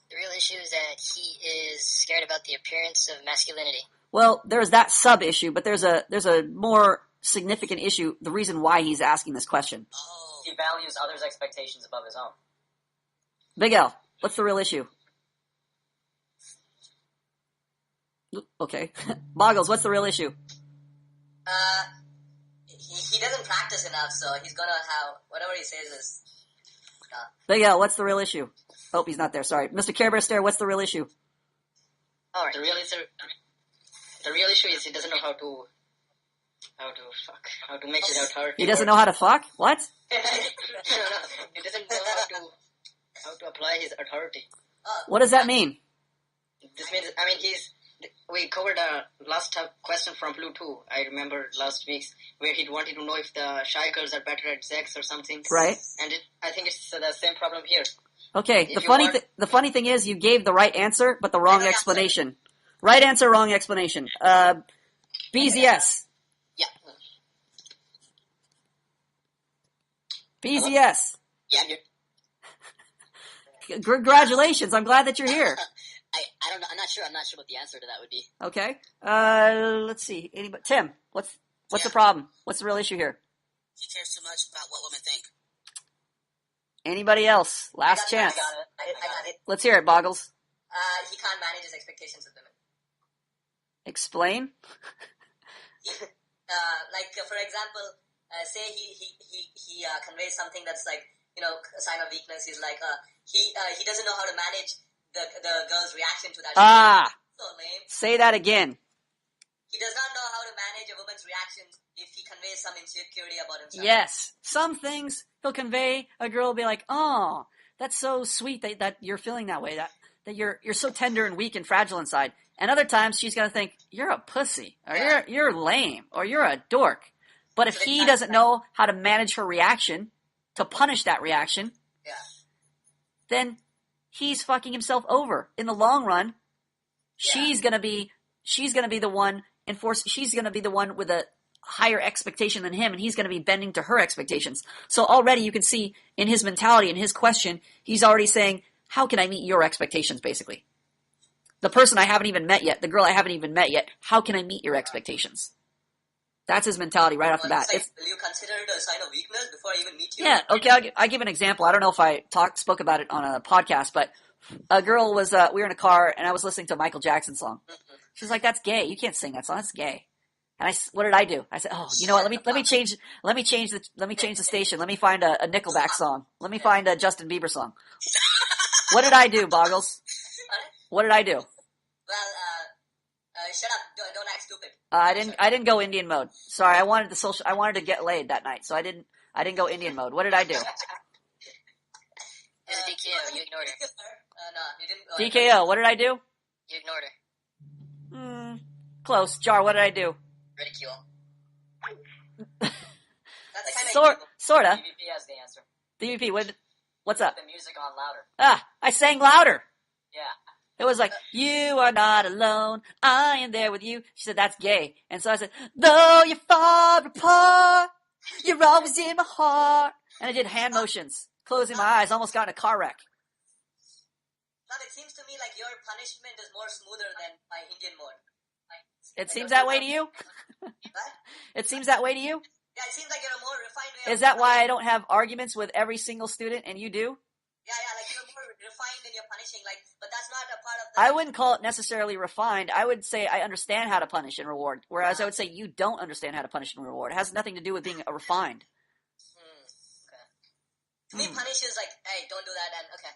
The real issue is that he is scared about the appearance of masculinity. Well, there's that sub-issue, but there's a more significant issue, the reason why he's asking this question. Oh. He values others' expectations above his own. Big L. What's the real issue? Okay. Boggles, what's the real issue? He doesn't practice enough, so he's gonna have, whatever he says is... Big L, what's the real issue? Oh, he's not there, sorry. Mr. Care Bear Stare, what's the real issue? Alright, the real issue is he doesn't know how to make his authority. He doesn't know how to fuck? What? No, he doesn't know how to apply his authority. What does that mean? This means, we covered last question from Blue 2, I remember last week's, where he wanted to know if the shy girls are better at sex or something. Right. And I think it's the same problem here. Okay, If you want- the funny thing is you gave the right answer, but the wrong Right explanation. Right answer, wrong explanation. B's yes. Yeah. B's Hello? yes. Yeah, I'm here. Congratulations, I'm glad that you're here. I don't know. I'm not sure what the answer to that would be. Okay. Let's see. Anybody? Tim, what's Yeah. the problem? What's the real issue here? She cares too much about what women think. Anybody else? Last I chance. got it. I got it. Let's hear it, Boggles. He can't manage his expectations of women. Explain. For example, say he conveys something that's like, a sign of weakness. He's like, he doesn't know how to manage the girl's reaction to that. Ah. So lame. Say that again. He does not know how to manage a woman's reaction if he conveys some insecurity about himself. Yes. Some things he'll convey. A girl will be like, "Oh, that's so sweet that you're feeling that way. That you're so tender and weak and fragile inside." And other times she's gonna think you're a pussy, or you're lame, or you're a dork. But if he doesn't know how to manage her reaction, to punish that reaction, then he's fucking himself over. In the long run, she's gonna be the one she's gonna be the one with a higher expectation than him, and he's gonna be bending to her expectations. So already you can see in his mentality, in his question, he's already saying, how can I meet your expectations, basically? The person I haven't even met yet, the girl I haven't even met yet, how can I meet your expectations? That's his mentality right off the bat. Will you consider it a sign of weakness before I even meet you? Yeah, okay, I'll give an example. I don't know if I spoke about it on a podcast, but a girl was, we were in a car, and I was listening to a Michael Jackson song. She's like, that's gay. You can't sing that song. That's gay. And what did I do? I said, oh, you know what? Let me change the station. Let me find a Nickelback song. Let me find a Justin Bieber song. What did I do, Boggles? What did I do? Well, shut up. Don't act stupid. I didn't go Indian mode. Sorry, I wanted to get laid that night, so I didn't go Indian mode. What did I do? It was a DKO. You ignored her. No, you didn't. DKO. What did I do? You ignored her. Close. Jar. What did I do? Ridicule. That's kind of Sorta. DVP has the answer. DVP. What's up? The music on louder. I sang louder. Yeah. It was like, you are not alone, I am there with you. She said, that's gay. And so I said, though you're far apart, you're always in my heart. And I did hand motions, closing my eyes, almost got in a car wreck. Now it seems to me like your punishment is more smoother than my Indian mode. It seems that way to you? What? It seems that way to you? Yeah, it seems like you're a more refined way. Is that why I don't have arguments with every single student and you do? Yeah, like you're more refined in your punishing, but that's not a part of the... I wouldn't call it necessarily refined. I would say I understand how to punish and reward, whereas I would say you don't understand how to punish and reward. It has nothing to do with being refined. Okay. To me, punish is like, hey, don't do that, and okay.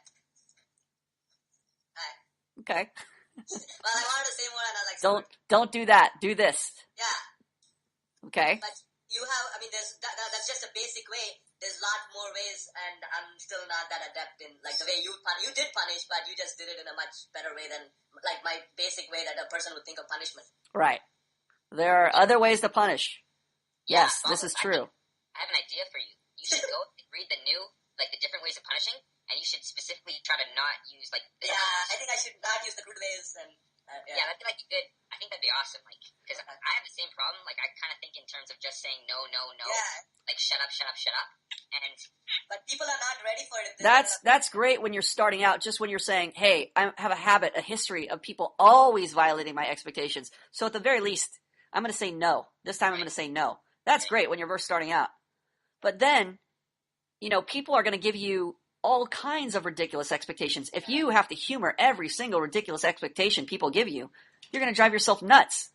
Alright. Okay. Well, I wanted to say more, and I was like... Don't do that. Do this. Yeah. Okay. But you have, that's just a basic way. There's a lot more ways, and I'm still not that adept in, like, the way you did punish, but you just did it in a much better way than, like, my basic way that a person would think of punishment. Right. There are other ways to punish. Yeah, Yes, this is true. I have an idea for you. You should go and read the different ways of punishing, and you should specifically try to not use, like... Yeah, I think I should not use the crude ways, and... Yeah, that might be good. I think that'd be awesome. Like, because I have the same problem. Like, I kind of think in terms of just saying no, no, no. Yeah. Like, shut up, shut up, shut up. And but people are not ready for it. That's great when you're starting out. Just when you're saying, "Hey, I have a history of people always violating my expectations." So at the very least, I'm going to say no. This time, I'm going to say no. That's great when you're first starting out. But then, people are going to give you all kinds of ridiculous expectations. If you have to humor every single ridiculous expectation people give you, you're going to drive yourself nuts.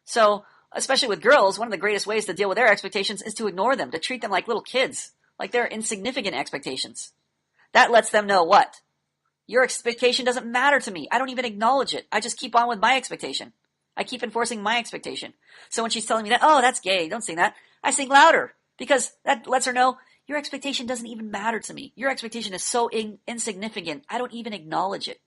So, especially with girls, one of the greatest ways to deal with their expectations is to ignore them, to treat them like little kids, like they're insignificant expectations. That lets them know what? Your expectation doesn't matter to me. I don't even acknowledge it. I just keep on with my expectation. I keep enforcing my expectation. So when she's telling me that, oh, that's gay, don't sing that, I sing louder because that lets her know your expectation doesn't even matter to me. Your expectation is so insignificant, I don't even acknowledge it.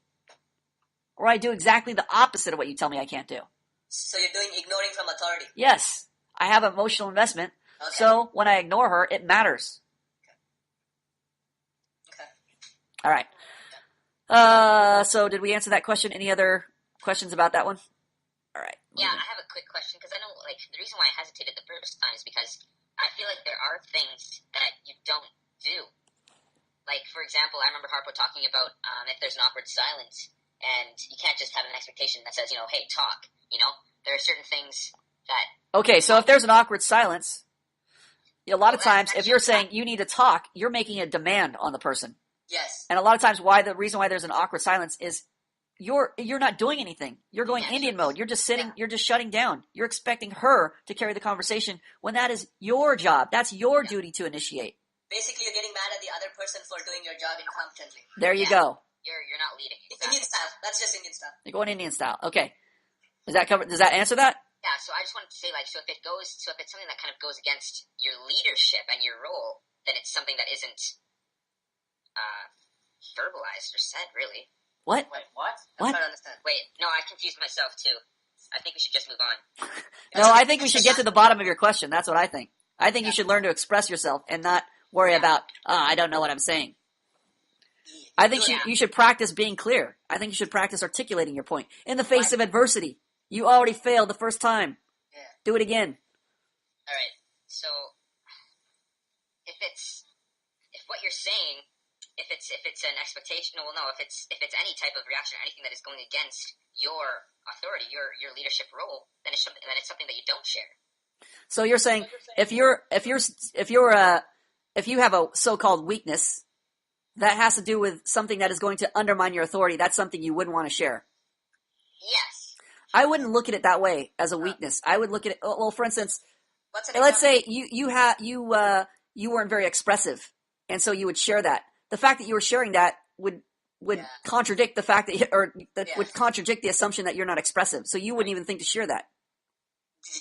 Or I do exactly the opposite of what you tell me I can't do. So you're doing ignoring from authority? Yes. I have emotional investment, Okay. so when I ignore her, it matters. Okay. All right. So did we answer that question? Any other questions about that one? All right. Yeah, I have a quick question because I know, like, the reason why I hesitated the first time is because I feel like there are things that you don't do. Like, for example, I remember Harpo talking about if there's an awkward silence, and you can't just have an expectation that says, hey, talk. There are certain things that. Okay, so if there's an awkward silence, a lot of times, if you're saying you need to talk, you're making a demand on the person. Yes. And a lot of times, the reason why there's an awkward silence is you're not doing anything. You're going Indian mode. You're just sitting. You're just shutting down. You're expecting her to carry the conversation when that is your job. That's your duty to initiate. Basically, you're getting mad at the other person for doing your job incompetently. There you go. You're not leading. Indian style. That's just Indian style. You're going Indian style. Okay. Does that answer that? Yeah. So I just wanted to say, so if it's something that kind of goes against your leadership and your role, then it's something that isn't verbalized or said, really. What? Wait, what? I'm trying to understand. Wait, no, I confused myself too. I think we should just move on. No, I think we should get to the bottom of your question. That's what I think. I think you should learn to express yourself and not worry about, I don't know what I'm saying. I think you should practice being clear. I think you should practice articulating your point. In the face of adversity. You already failed the first time. Yeah. Do it again. All right. So, if what you're saying, if it's an expectation, if it's any type of reaction or anything that is going against your authority, your leadership role, then it's something that you don't share. So you're saying if you have a so-called weakness that has to do with something that is going to undermine your authority, that's something you wouldn't want to share. Yes. I wouldn't look at it that way as a weakness. I would look at it. Well, for instance, let's say you weren't very expressive, and so you would share that. The fact that you were sharing that would contradict the fact that would contradict the assumption that you're not expressive. So you wouldn't even think to share that.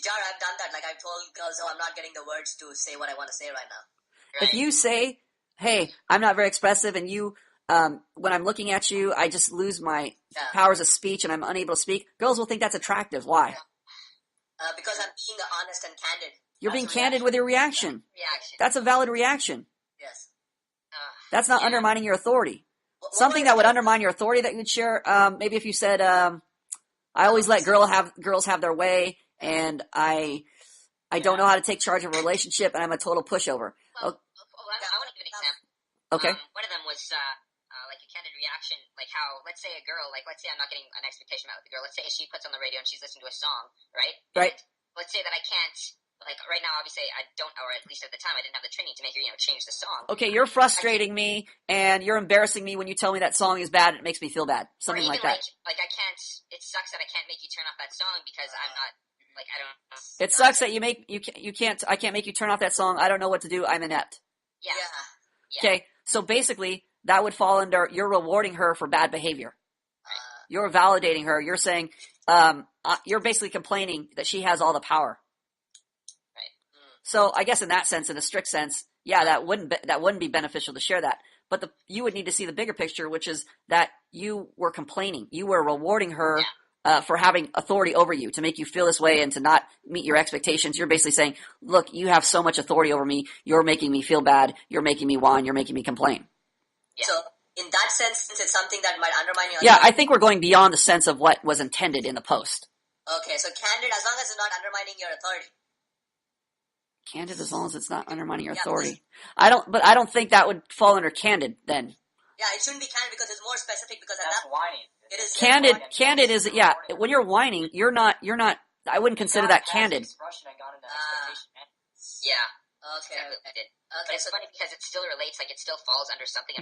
Jar, I've done that. Like, I've told girls, I'm not getting the words to say what I want to say right now. Right. If you say, hey, I'm not very expressive, and you, when I'm looking at you, I just lose my powers of speech and I'm unable to speak, girls will think that's attractive. Why? Because I'm being honest and candid. You're being candid with your reaction. That's a valid reaction. Yes. That's not undermining your authority. Something that would undermine your authority that you'd share, maybe if you said, I always let girls have their way, and I don't know how to take charge of a relationship, and I'm a total pushover. I want to give an example. Okay. One of them was like a candid reaction, like how, let's say I'm not getting an expectation met with the girl. Let's say she puts on the radio and she's listening to a song, right? Right. And let's say that I can't, like right now, obviously I don't, or at least at the time I didn't have the training to make her, change the song. Okay, you're frustrating me, and you're embarrassing me when you tell me that song is bad. It makes me feel bad. Something like that. Like I can't. It sucks that I can't make you turn off that song because I'm not. Like I don't. It sucks that I can't make you turn off that song. I don't know what to do. I'm inept. Yeah. Okay, so basically that would fall under you're rewarding her for bad behavior. You're validating her. You're saying you're basically complaining that she has all the power. Right. So I guess in that sense, in a strict sense, that wouldn't be beneficial to share that. But you would need to see the bigger picture, which is that you were complaining. You were rewarding her. Yeah. For having authority over you, to make you feel this way and to not meet your expectations. You're basically saying, look, you have so much authority over me, you're making me feel bad, you're making me whine, you're making me complain. Yeah. So, in that sense, since it's something that might undermine your authority. I think we're going beyond the sense of what was intended in the post. Okay, so candid, as long as it's not undermining your authority. Candid, as long as it's not undermining your authority. I don't think that would fall under candid then. Yeah, it shouldn't be candid because it's more specific because that's whining. It is candid is when you're whining, you're not I wouldn't consider that candid. Yeah. Okay. But it's funny because it still relates, like it still falls under something.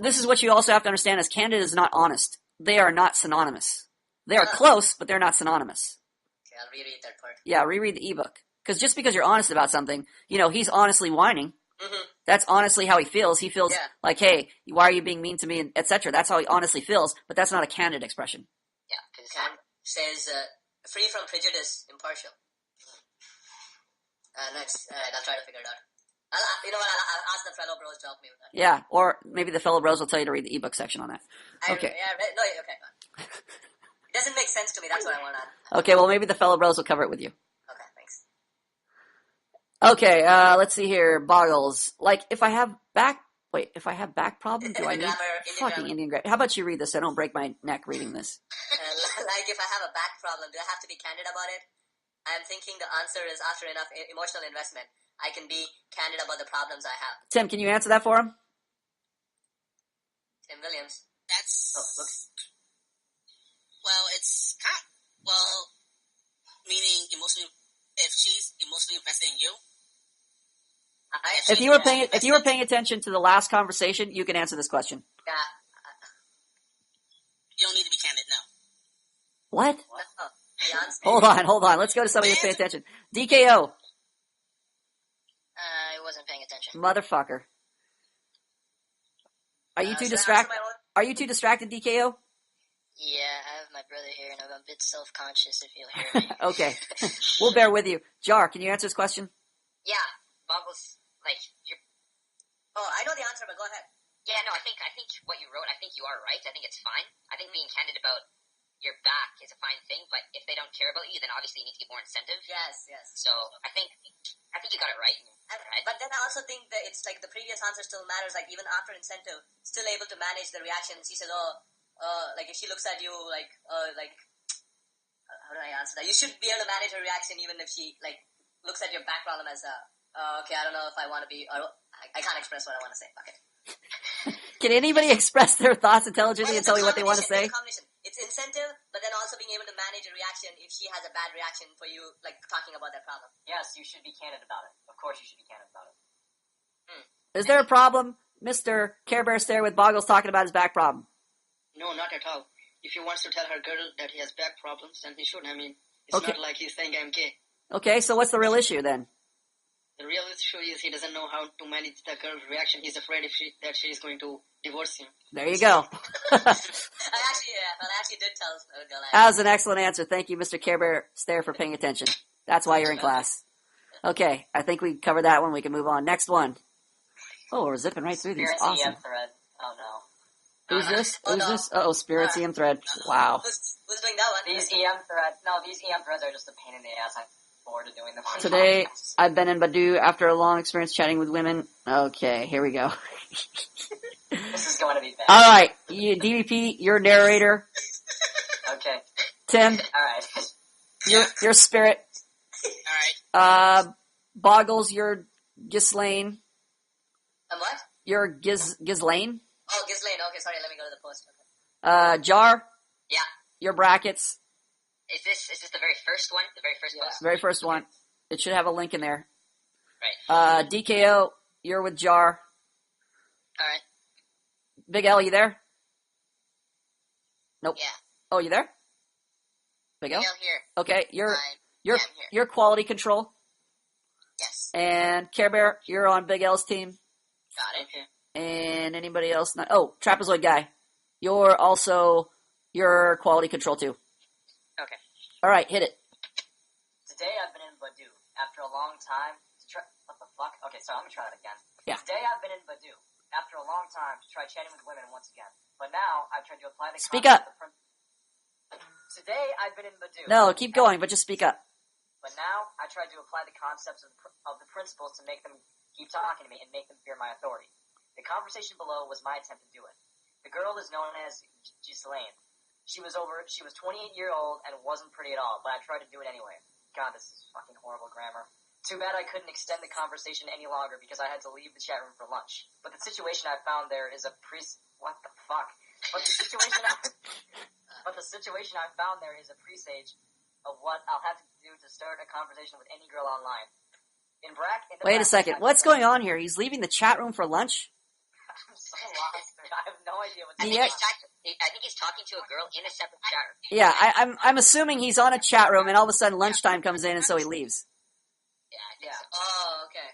This is what you also have to understand: is candid is not honest. They are not synonymous. They are close, but they're not synonymous. Okay, I'll reread that part. Yeah, reread the ebook. Because just because you're honest about something, he's honestly whining. Mm-hmm. That's honestly how he feels. He feels like, hey, why are you being mean to me, etc. That's how he honestly feels, but that's not a candid expression. Yeah, because says free from prejudice, impartial. Next, I'll try to figure it out. I'll ask the fellow bros to help me with that. Yeah, or maybe the fellow bros will tell you to read the ebook section on that. Okay. Okay. It doesn't make sense to me. That's what I want to. Okay, well maybe the fellow bros will cover it with you. Okay, thanks. Okay, let's see here. Boggles. Like, if I have back Wait, if I have back problem, do I need Grammar, Indian fucking grammar. Indian grammar? How about you read this? I don't break my neck reading this. Like if I have a back problem, do I have to be candid about it? I'm thinking the answer is after enough emotional investment, I can be candid about the problems I have. Tim, can you answer that for him? Tim Williams. That's Oh, look. well, it's kind of, well, meaning emotionally. If she's emotionally invested in you, If you were paying attention to the last conversation, you can answer this question. Yeah. you don't need to be candid. No. What? No. The answer. Hold on. Let's go to somebody who's paying attention. DKO, I wasn't paying attention. motherfucker. Are you too should I answer distracted? my own? Are you too distracted, DKO? Yeah, I have my brother here, and I'm a bit self-conscious if you'll hear me. Okay, we'll bear with you. Jar, can you answer this question? Yeah, Boggles, like, you're... Oh, I know the answer, but go ahead. Yeah, no, I think what you wrote, I think you are right. I think it's fine. I think being candid about your back is a fine thing, but if they don't care about you, then obviously you need to give more incentive. Yes. So I think you got it right. But then I also think that it's like the previous answer still matters. Like even after incentive, still able to manage the reaction. She says, like if she looks at you, how do I answer that? You should be able to manage her reaction even if she like looks at your back problem as okay, I don't know if I want to be, or I can't express what I want to say. Fuck it. Can anybody express their thoughts intelligently and tell me what they want to say? It's a combination. It's incentive, but then also being able to manage a reaction if she has a bad reaction for you, like talking about that problem. Yes, you should be candid about it. Of course you should be candid about it. Is there a problem, Mr. Care Bear Stare, with Boggles talking about his back problem? No, not at all. If he wants to tell her girl that he has back problems, then he should. I mean, it's Okay. not like he's saying I'm gay. Okay, so what's the real issue then? The real issue is he doesn't know how to manage the girl's reaction. He's afraid that she is going to divorce him. There you go. I actually did tell a girl. That was an excellent answer. Thank you, Mr. Care Bear Stare, for paying attention. That's why you're in class. Okay, I think we covered that one. We can move on. Next one. Oh, we're zipping right through these. Spirits Awesome. EM thread. Oh no. Who's this? Oh, Who's no. this? Oh, Spirits EM thread. Wow. Who's doing that one? These EM threads are just a pain in the ass. I'm bored of doing them. on Today, podcasts. I've been in Badu after a long experience chatting with women. Okay, here we go. This is going to be bad. All right, DVP, you're narrator. Okay. Tim, Alright. you're Spirit. All right. Boggles, you're Ghislaine. What? You're Ghislaine. Oh, Ghislaine. Okay, sorry. Let me go to the post. Okay. Jar, Yeah. your brackets. Is this the very first one? The very first post? Very first one. It should have a link in there. Right. DKO, you're with Jar. All right. Big L, you there? Nope. Yeah. Oh, you there? Big L? Miguel here. Okay, you're I'm here. you're quality control. Yes. And Care Bear, you're on Big L's team. Got it. Okay. And anybody else? Not, oh, Trapezoid guy, you're quality control too. Okay. All right, hit it. Today I've been in Badu after a long time to try. What the fuck? Okay, sorry. Let me try that again. Yeah. Today I've been in Badu after a long time to try chatting with women once again. But now I've tried to apply the Speak concept up. Today I've been in Badu. No, keep going, but just speak up. But now I tried to apply the concepts of the principles to make them keep talking to me and make them fear my authority. The conversation below was my attempt to do it. The girl is known as Ghislaine. She was 28-year old and wasn't pretty at all, but I tried to do it anyway. God, this is fucking horrible grammar. Too bad I couldn't extend the conversation any longer because I had to leave the chat room for lunch. But the situation I found there is what the fuck? But the situation I found there is a presage of what I'll have to do to start a conversation with any girl online. Wait a second. What's going on here? He's leaving the chat room for lunch? I'm so lost. I have no idea what's I going think, on. I think he's talking to a girl in a separate chat room. Yeah, I'm assuming he's on a chat room, and all of a sudden lunchtime comes in, and so he leaves. Yeah, I think so. Oh, okay.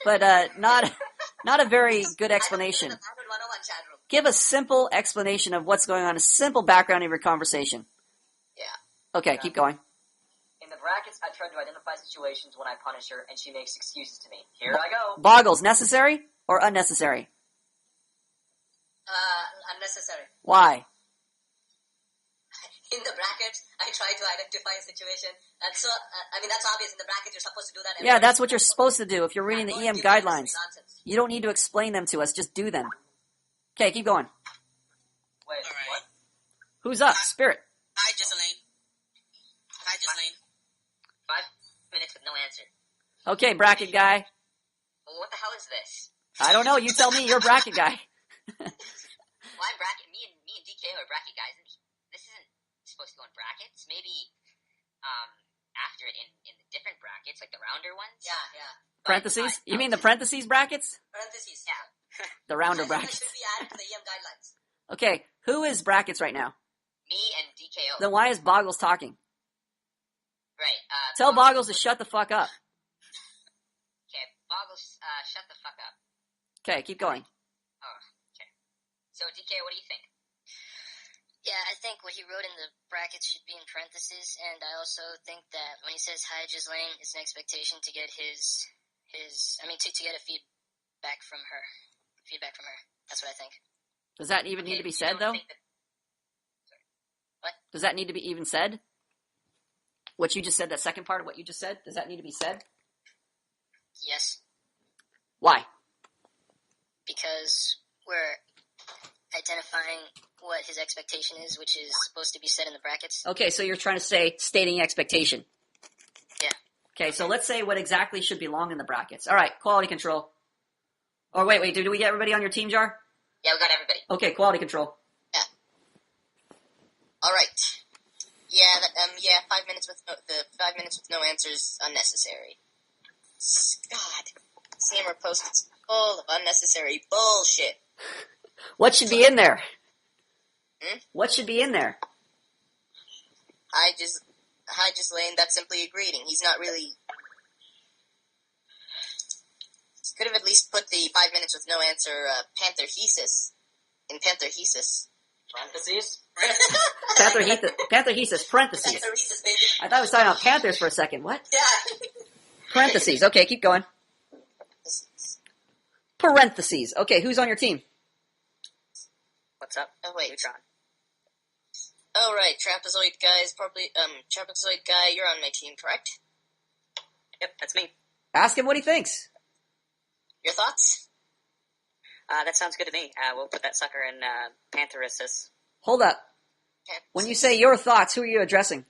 But not a very good explanation. I don't know what chat room. Give a simple explanation of what's going on, a simple background of your conversation. Yeah. Okay, keep going. In the brackets, I tried to identify situations when I punish her, and she makes excuses to me. Here I go. Boggles, necessary or unnecessary? Unnecessary. Why? in the brackets, I try to identify a situation. And so, that's obvious. In the brackets, you're supposed to do that. Yeah, that's what you're supposed to do if you're reading the Don't EM give unnecessary guidelines. nonsense. You don't need to explain them to us. Just do them. Okay, keep going. Wait, All right. what? Who's up? Spirit. Hi, Ghislaine. Hi, Ghislaine. 5 minutes with no answer. Okay, bracket guy. Well, what the hell is this? I don't know. You tell me. You're a bracket guy. Well, I'm bracket. Me and DK are bracket guys. And this isn't supposed to go in brackets. Maybe after it in the different brackets, like the rounder ones. Yeah. Parentheses? You mean the parentheses brackets? Parentheses, yeah. The rounder I think that brackets. should be added to the EM guidelines. Okay, who is brackets right now? Me and DKO. Then why is Boggles talking? Right. Tell Boggles to shut the fuck up. Okay, Boggles, shut the fuck up. Okay, keep going. Oh, okay. So, DK, what do you think? Yeah, I think what he wrote in the brackets should be in parentheses, and I also think that when he says hi, Ghislaine, it's an expectation to get to get a feedback from her. That's what I think. Does that even need to be said, though? What? Does that need to be even said? What you just said, that second part of what you just said, does that need to be said? Yes, Why? because we're identifying what his expectation is, which is supposed to be said in the brackets. Okay, so you're trying to say stating expectation. Yeah. Okay, so let's say what exactly should belong in the brackets. All right, quality control. Oh, wait, did we get everybody on your team, Jar? Yeah, we got everybody. Okay, quality control. All right. Yeah, 5 minutes with the 5 minutes with no answers unnecessary. God, Sammer post is full of unnecessary bullshit. What should be in there? Hmm? What should be in there? Hi, Ghislaine, that's simply a greeting. He's not really... Could have at least put the 5 minutes with no answer Pantherhesis in Pantherhesis. Parentheses? Pantherhesis, parentheses. Parentheses, baby. I thought I was talking about Panthers for a second. What? Yeah. Parentheses. Okay, keep going. Parentheses. Okay, who's on your team? What's up? Oh, wait. Neutron. Oh, right. Trapezoid guy is probably... Trapezoid guy, you're on my team, correct? Yep, that's me. Ask him what he thinks. Your thoughts? That sounds good to me. We'll put that sucker in Pantheresis. Hold up. When you say your thoughts, who are you addressing?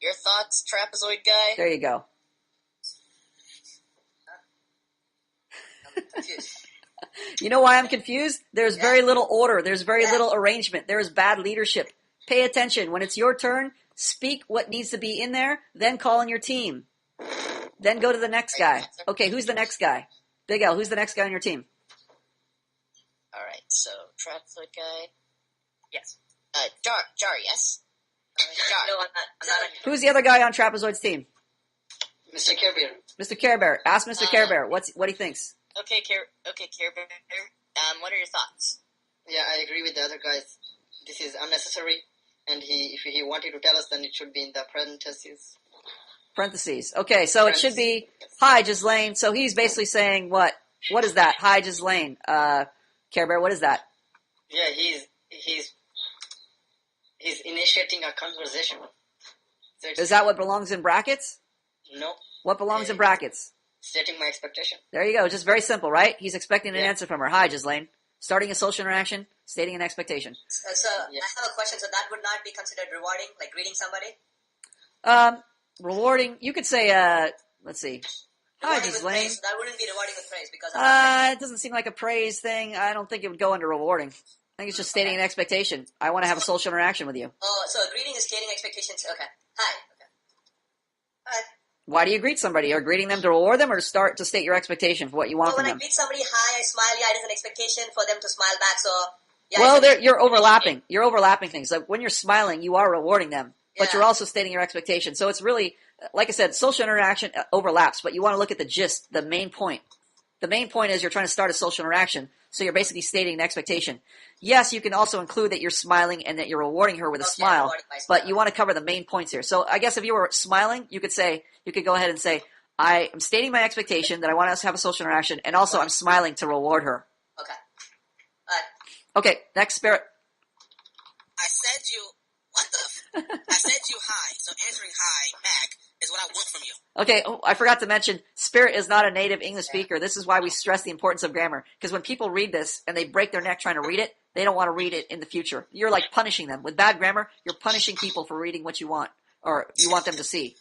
Your thoughts, Trapezoid guy? There you go. You know why I'm confused? There's very little order. There's very little arrangement. There's bad leadership. Pay attention. When it's your turn, speak what needs to be in there, then call in your team. Then go to the next guy. Okay, who's the next guy? Big L, who's the next guy on your team? Alright, so Trapezoid guy. Yes. Jar, yes? Jar. No, I'm not. Who's the other guy on Trapezoid's team? Mr. Care Bear. Mr. Care Bear. Ask Mr. Care Bear what he thinks. Okay, Care Bear. What are your thoughts? Yeah, I agree with the other guys. This is unnecessary, and if he wanted to tell us, then it should be in the parentheses. Parentheses. Okay, so it should be, hi, Ghislaine. So he's basically saying what? What is that? Hi, Ghislaine. Care Bear, what is that? Yeah, he's initiating a conversation. So Is that what belongs in brackets? No. What belongs in brackets? Stating my expectation. There you go. Just very simple, right? He's expecting an Yeah. answer from her. Hi, Ghislaine. Starting a social interaction, stating an expectation. So, Yeah. I have a question. So that would not be considered rewarding, like greeting somebody? Rewarding, you could say, let's see. Hi, Rewarding with Ghislaine. praise. So that wouldn't be rewarding with praise because I'm It doesn't seem like a praise thing. I don't think it would go under rewarding. I think it's just stating an expectation. I want to have a social interaction with you. Oh, so a greeting is stating expectations. Okay. Hi. Okay. Hi. Why do you greet somebody? Are you greeting them to reward them or to state your expectation for what you want So from when I them? greet somebody, hi, I smile. Yeah, it is an expectation for them to smile back. So yeah. Well, it's you're overlapping. You're overlapping things. Like when you're smiling, you are rewarding them, but Yeah. you're also stating your expectation. So it's really, like I said, social interaction overlaps, but you want to look at the gist, the main point. The main point is you're trying to start a social interaction, so you're basically stating an expectation. Yes, you can also include that you're smiling and that you're rewarding her with a Okay, smile, rewarding by but smile. you want to cover the main points here. So I guess if you were smiling, you could go ahead and say, I am stating my expectation that I want us to have a social interaction, and also I'm smiling to reward her. Okay. Alright. Okay, next, Spirit. I said you... What the? I said you hi, so answering hi back is what I want from you. Okay, I forgot to mention, Spirit is not a native English speaker. This is why we stress the importance of grammar. Because when people read this and they break their neck trying to read it, they don't want to read it in the future. You're like punishing them. With bad grammar, you're punishing people for reading what you want, or you want them to see.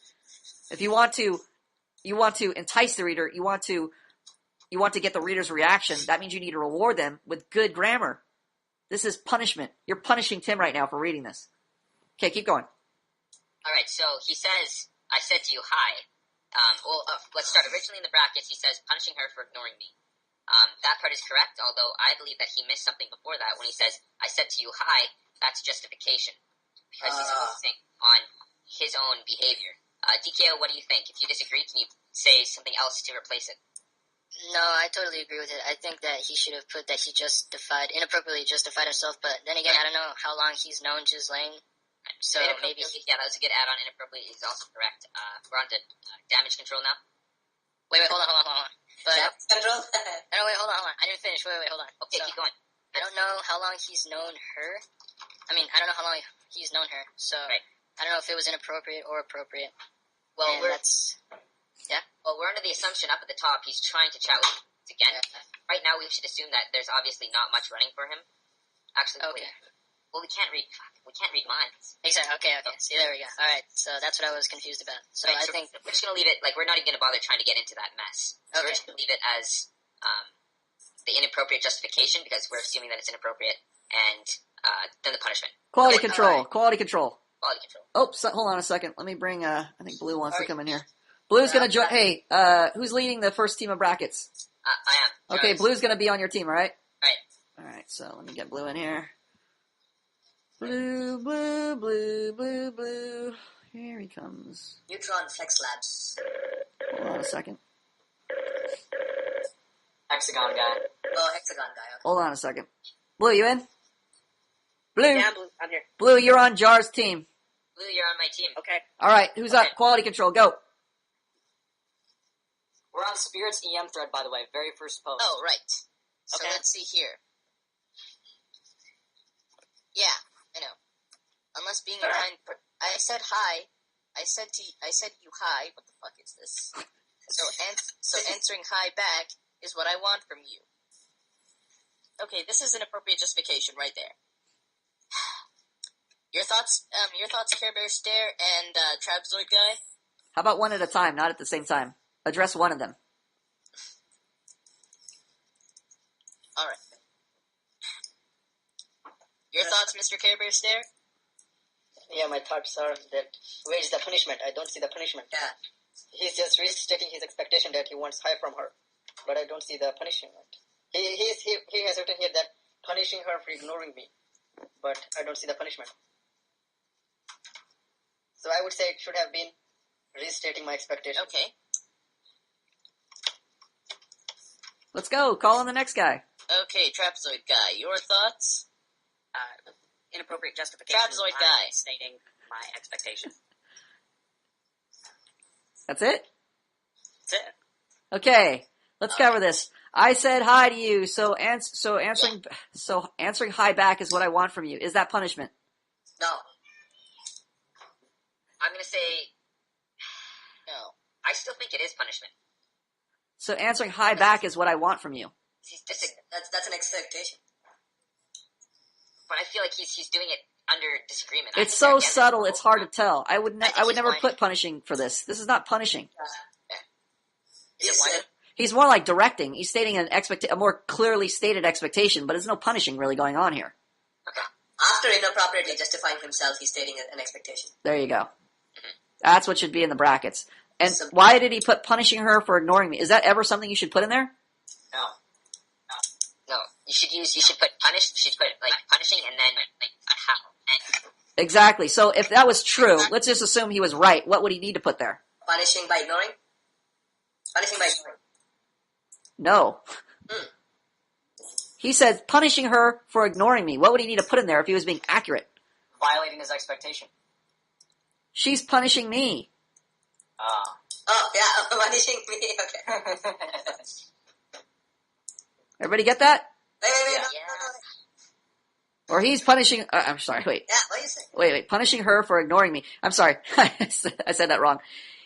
If you want to entice the reader, you want to get the reader's reaction, that means you need to reward them with good grammar. This is punishment. You're punishing Tim right now for reading this. Okay, keep going. Alright, so he says, I said to you, hi. Let's start. Originally in the brackets, he says, punishing her for ignoring me. That part is correct, although I believe that he missed something before that. When he says, I said to you, hi, that's justification. Because he's focusing on his own behavior. DKO, what do you think? If you disagree, can you say something else to replace it? No, I totally agree with it. I think that he should have put that he inappropriately justified himself, but then again, I don't know how long he's known Ghislaine. So maybe that was a good add-on. Inappropriately is also correct. We're on to damage control now. Wait, hold on. But Damage control? no, wait, hold on. I didn't finish. Wait, hold on. Okay, keep going. I don't know how long he's known her. I don't know how long he's known her. So right. I don't know if it was inappropriate or appropriate. Well, we're under the assumption up at the top he's trying to chat with us again. Right now, we should assume that there's obviously not much running for him. Actually, okay. Well, we can't read minds. Exactly. Okay. See, there we go. All right. So that's what I was confused about. So I think we're just gonna leave it. Like, we're not even gonna bother trying to get into that mess. So we're just gonna leave it as the inappropriate justification because we're assuming that it's inappropriate, and then the punishment. Quality control. Quality control. Quality control. Oh, hold on a second. Let me bring. I think Blue wants to come in here. Blue's gonna join. Hey, who's leading the first team of brackets? I am. Okay, Blue's gonna be on your team, all right? Right. All right. So let me get Blue in here. Blue, blue, blue, blue, blue. Here he comes. Neutron Flex Labs. Hold on a second. Hexagon guy. Oh, Hexagon guy. Okay. Hold on a second. Blue, you in? Blue. Yeah, Blue, I'm here. Blue, you're on Jar's team. Blue, you're on my team. Okay. All right, who's up? Quality control, go. We're on Spirit's EM thread, by the way. Very first post. Oh, right. So Okay. let's see here. Yeah, I know. Unless being a kind, I said hi. I said you hi. What the fuck is this? So answering hi back is what I want from you. Okay, this is an appropriate justification right there. Your thoughts, Care Bear Stare and Trapezoid Guy. How about one at a time, not at the same time? Address one of them. All right. Your thoughts, Mr. Care Bear Stare? Yeah, my thoughts are that where is the punishment? I don't see the punishment. Yeah. He's just restating his expectation that he wants high from her, but I don't see the punishment. He has written here that punishing her for ignoring me, but I don't see the punishment. So I would say it should have been restating my expectation. Okay. Let's go. Call on the next guy. Okay, Trapezoid Guy, your thoughts? Inappropriate justification. Trapezoid guy. Stating my expectation. That's it? That's it. Okay, let's cover this. I said hi to you, so answering hi back is what I want from you. Is that punishment? No. I'm gonna say No. I still think it is punishment. So answering hi back is what I want from you. That's an expectation. But I feel like he's doing it under disagreement. It's so subtle, it's hard to tell. I would never put punishing for this. This is not punishing. He's more like directing. He's stating a more clearly stated expectation, but there's no punishing really going on here. Okay. After inappropriately justifying himself, he's stating an expectation. There you go. That's what should be in the brackets. And why did he put punishing her for ignoring me? Is that ever something you should put in there? No. You should put punishing and then how. Exactly. So if that was true, let's just assume he was right. What would he need to put there? Punishing by ignoring? Punishing by ignoring. No. He said punishing her for ignoring me. What would he need to put in there if he was being accurate? Violating his expectation. She's punishing me. Oh, yeah, punishing me, okay. Everybody get that? Wait, Yeah. no. Or he's punishing, I'm sorry, wait. Yeah, what are you saying? Wait, punishing her for ignoring me. I'm sorry, I said that wrong.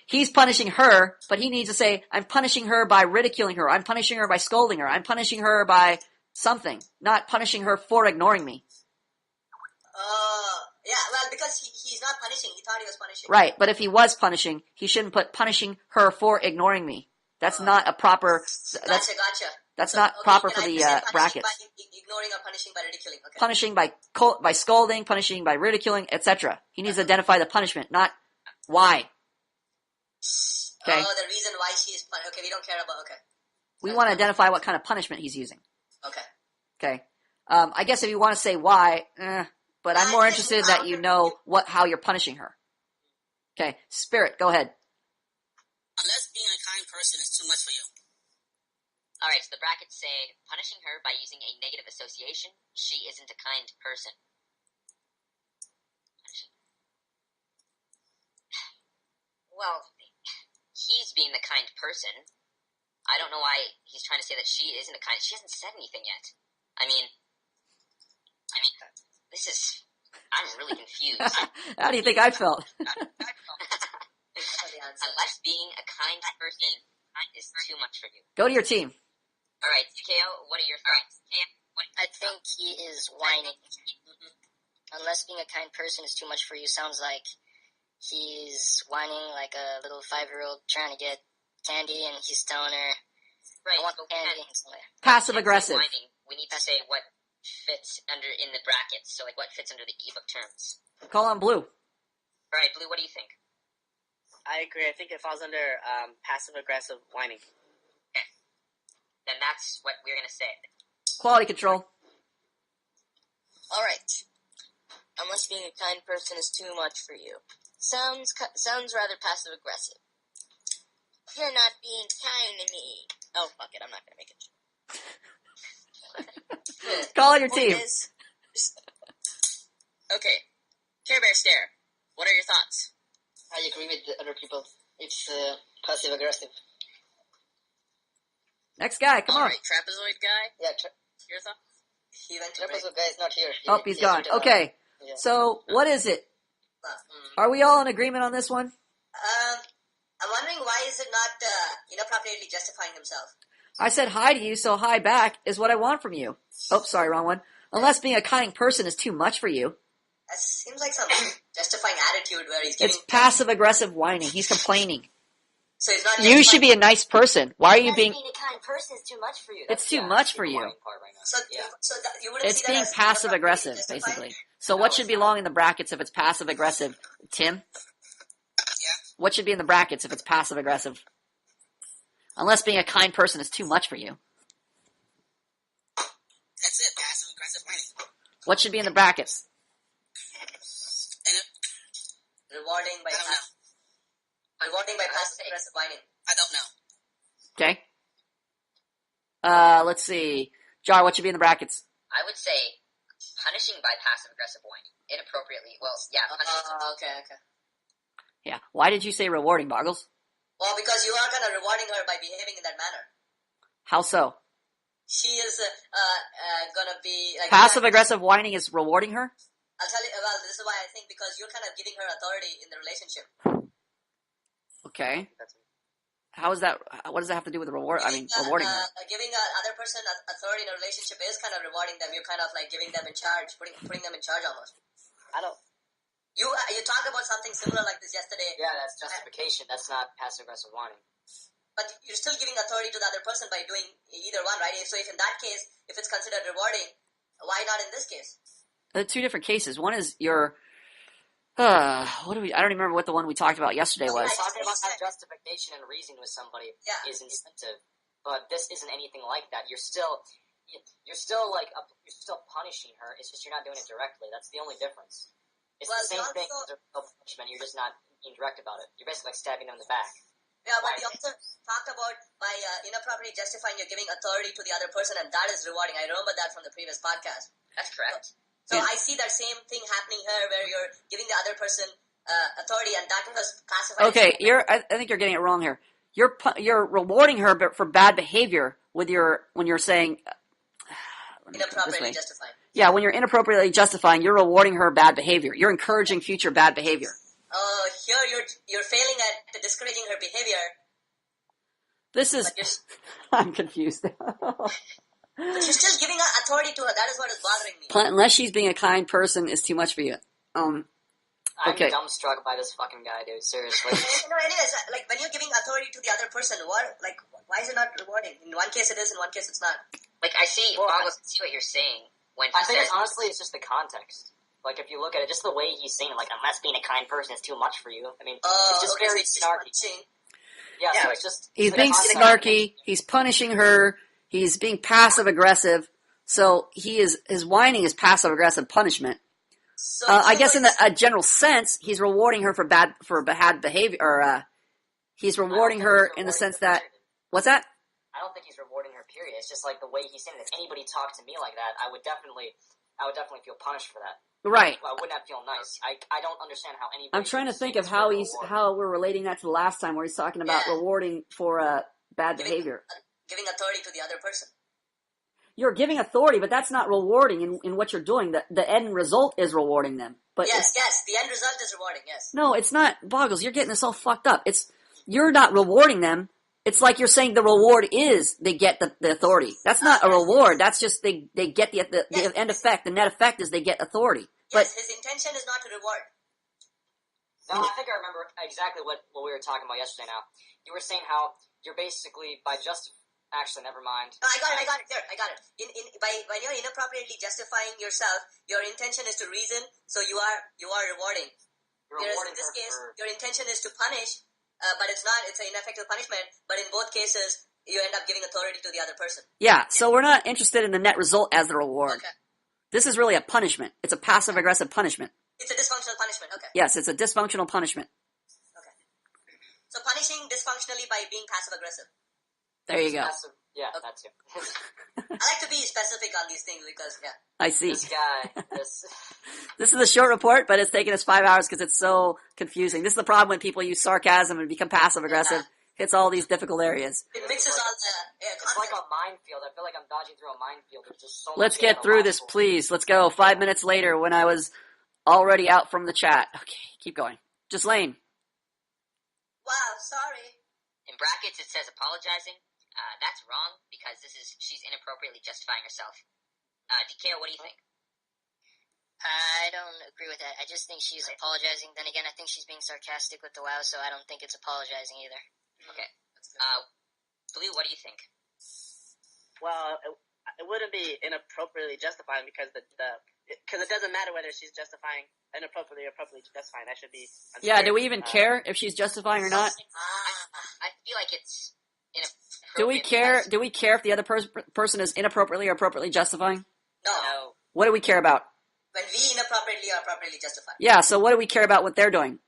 He's punishing her, but he needs to say, I'm punishing her by ridiculing her. I'm punishing her by scolding her. I'm punishing her by something, not punishing her for ignoring me. Yeah, well, because he's not punishing. He thought he was punishing. Right, but if he was punishing, he shouldn't put punishing her for ignoring me. That's not a proper. Gotcha. That's So, not okay, proper can for I the present punishing brackets. by ignoring or punishing by ridiculing? Okay. Punishing by scolding, punishing by ridiculing, etc. He needs to identify the punishment, not why. Okay. Oh, the reason why she is okay. We don't care about. Okay. We want to identify what kind of punishment he's using. Okay. Okay. I guess if you want to say why, but I'm more interested that you know how you're punishing her. Okay. Spirit, go ahead. Unless being a kind person is too much for you. Alright, so the brackets say, punishing her by using a negative association, she isn't a kind person. Well, he's being the kind person. I don't know why he's trying to say that she isn't a kind. She hasn't said anything yet. I mean, this is. I'm really confused. How do you think I felt? Unless being a kind person is too much for you. Go to your team. Alright, KO, what are your thoughts? I think he is whining. Unless being a kind person is too much for you sounds like he's whining like a little 5-year-old trying to get candy and he's telling her, Right, I want but candy. Passive aggressive. we need to say what fits in the brackets, so like what fits under the ebook terms. Call on Blue. Alright, Blue, what do you think? I agree. I think it falls under passive-aggressive whining. Then that's what we're gonna say. Quality control. Alright. Unless being a kind person is too much for you. Sounds rather passive aggressive. You're not being kind to me. Oh, fuck it, I'm not gonna make it. Call on your team. Okay. Care Bear Stare, what are your thoughts? I agree with the other people. It's passive aggressive. Next guy, come on. Alright, Trapezoid Guy, Yeah, your thoughts? He went to break. Trapezoid guy is not here. He's gone. Okay. Yeah. So, what is it? Are we all in agreement on this one? I'm wondering why is it not inappropriately justifying himself? I said hi to you, so hi back is what I want from you. Oh, sorry, wrong one. Unless being a kind person is too much for you. That seems like some justifying attitude where he's giving. It's passive-aggressive whining. He's complaining. So he's not. You should be a nice person. Why are you being... Being a kind person is too much for you. It's too much for you. So you wouldn't It's see that being as passive-aggressive, justifying? basically. So what should belong in the brackets if it's passive-aggressive? Tim? Yeah. What should be in the brackets if it's passive-aggressive? Unless being a kind person is too much for you. That's it. Passive aggressive whining. What should be in the brackets? And Rewarding by I don't know. rewarding by passive aggressive whining. I don't know. Okay. Let's see. Jar, what should be in the brackets? I would say punishing by passive-aggressive whining. Inappropriately. Well, yeah, punishing. Okay. Yeah. Why did you say rewarding, Boggles? Well, because you are kind of rewarding her by behaving in that manner. How so? She is gonna be like Passive-aggressive whining is rewarding her? I'll tell you. Well, this is why I think because you're kind of giving her authority in the relationship. Okay. How is that? What does that have to do with the reward? I mean, rewarding her. Giving another person authority in a relationship is kind of rewarding them. You're kind of like giving them in charge, putting them in charge almost. I don't. You talked about something similar like this yesterday. Yeah, that's justification. That's not passive-aggressive whining. But you're still giving authority to the other person by doing either one, right? So if in that case, if it's considered rewarding, why not in this case? Two different cases. One is your. I don't remember what the one we talked about yesterday was. Talking about that justification and reasoning with somebody is incentive, but this isn't anything like that. You're still punishing her. It's just you're not doing it directly. That's the only difference. It's the same thing. There's no punishment. You're just not being direct about it. You're basically like stabbing them in the back. Yeah, but you also talked about by inappropriately justifying you're giving authority to the other person, and that is rewarding. I remember that from the previous podcast. That's correct. So I see that same thing happening here, where you're giving the other person authority, and that was classified. Okay, I think you're getting it wrong here. You're rewarding her for bad behavior when you're saying inappropriately justifying. Yeah, when you're inappropriately justifying, you're rewarding her bad behavior. You're encouraging future bad behavior. Here you're failing at discouraging her behavior. This is... I'm confused. But you're still giving her authority to her. That is what is bothering me. Unless she's being a kind person is too much for you. I'm Okay. dumbstruck by this fucking guy, dude. Seriously. No, anyways, like when you're giving authority to the other person, why is it not rewarding? In one case it is, in one case it's not. Like, I see, Boggles, I see what you're saying when he I think says... honestly it's just the context. Like, if you look at it, just the way he's saying, like, unless being a kind person is too much for you. I mean, it's just okay, very so snarky. So it's just... He's being snarky. He's punishing her. He's being passive-aggressive. So his whining is passive-aggressive punishment. So I guess in a general sense, he's rewarding her for bad behavior, or he's rewarding her in the sense that... What's that? I don't think he's rewarding her, period. It's just like the way he's saying it. If anybody talked to me like that, I would definitely feel punished for that. Right. I would not feel nice. I don't understand how anybody... I'm trying to think of how we're relating that to the last time where he's talking about rewarding for bad behavior. Giving authority to the other person. You're giving authority, but that's not rewarding in what you're doing. The end result is rewarding them. But yes, the end result is rewarding, yes. No, it's not. Boggles, you're getting this all fucked up. You're not rewarding them. It's like you're saying the reward is they get the authority. That's not a reward. That's just they get the end effect. The net effect is they get authority. Yes, his intention is not to reward. No, I think I remember exactly what we were talking about yesterday now. You were saying how you're basically, actually, never mind. No, I got it. There, I got it. When you're inappropriately justifying yourself, your intention is to reason, so you are rewarding. Whereas in this case, your intention is to punish, but it's not. It's an ineffective punishment. But in both cases, you end up giving authority to the other person. Yeah, so we're not interested in the net result as the reward. Okay. This is really a punishment. It's a passive-aggressive punishment. It's a dysfunctional punishment. Okay. Yes, it's a dysfunctional punishment. Okay. So punishing dysfunctionally by being passive-aggressive. There you go. Yeah, that's it. I like to be specific on these things because, I see. This guy, This is a short report, but it's taken us 5 hours because it's so confusing. This is the problem when people use sarcasm and become passive-aggressive. Hits all these difficult areas. It mixes all the... It's like a minefield. I feel like I'm dodging through a minefield. There's just so Let's much get through this, please. Let's go. 5 minutes later when I was already out from the chat. Okay, keep going. Ghislaine. Wow, sorry. In brackets, it says apologizing. That's wrong because she's inappropriately justifying herself. DK, what do you think? I don't agree with that. I just think she's apologizing. Then again, I think she's being sarcastic with the WoW, so I don't think it's apologizing either. Okay. Blue, what do you think? Well, it wouldn't be inappropriately justifying because because it doesn't matter whether she's justifying inappropriately or appropriately justifying. That should be unfair. Yeah, do we even care if she's justifying or not? I feel like it's inappropriate. Do we care if the other person is inappropriately or appropriately justifying? No. What do we care about? When we inappropriately or appropriately justify. Yeah, so what do we care about what they're doing?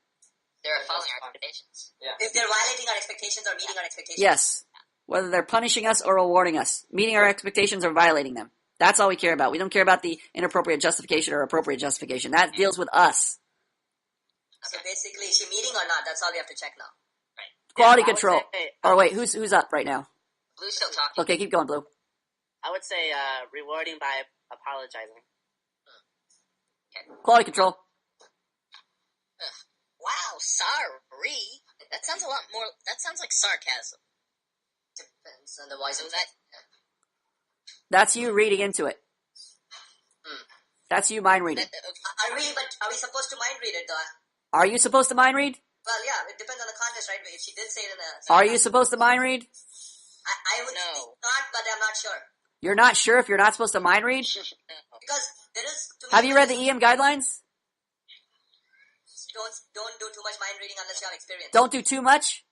They're following our expectations. Yeah. If they're violating our expectations or meeting our expectations. Yes. Whether they're punishing us or rewarding us. Meeting our expectations or violating them. That's all we care about. We don't care about the inappropriate justification or appropriate justification. That deals with us. So basically, is she meeting or not? That's all we have to check now. Right. Quality I would control. say- Or wait, who's up right now? Blue's still talking. Okay, keep going, Blue. I would say rewarding by apologizing. Quality control. Wow, sorry. That sounds a lot more. That sounds like sarcasm. Depends on the voice of that. That's you reading into it. That's you mind reading. Are we supposed to mind read it though? Are you supposed to mind read? Well, yeah, it depends on the context, right? If she did say it in a... Are you supposed to mind read? I would think not, but I'm not sure. You're not sure if you're not supposed to mind read? Because there is... Have you read the EM guidelines? Don't do too much mind reading unless you have experience. Don't do too much?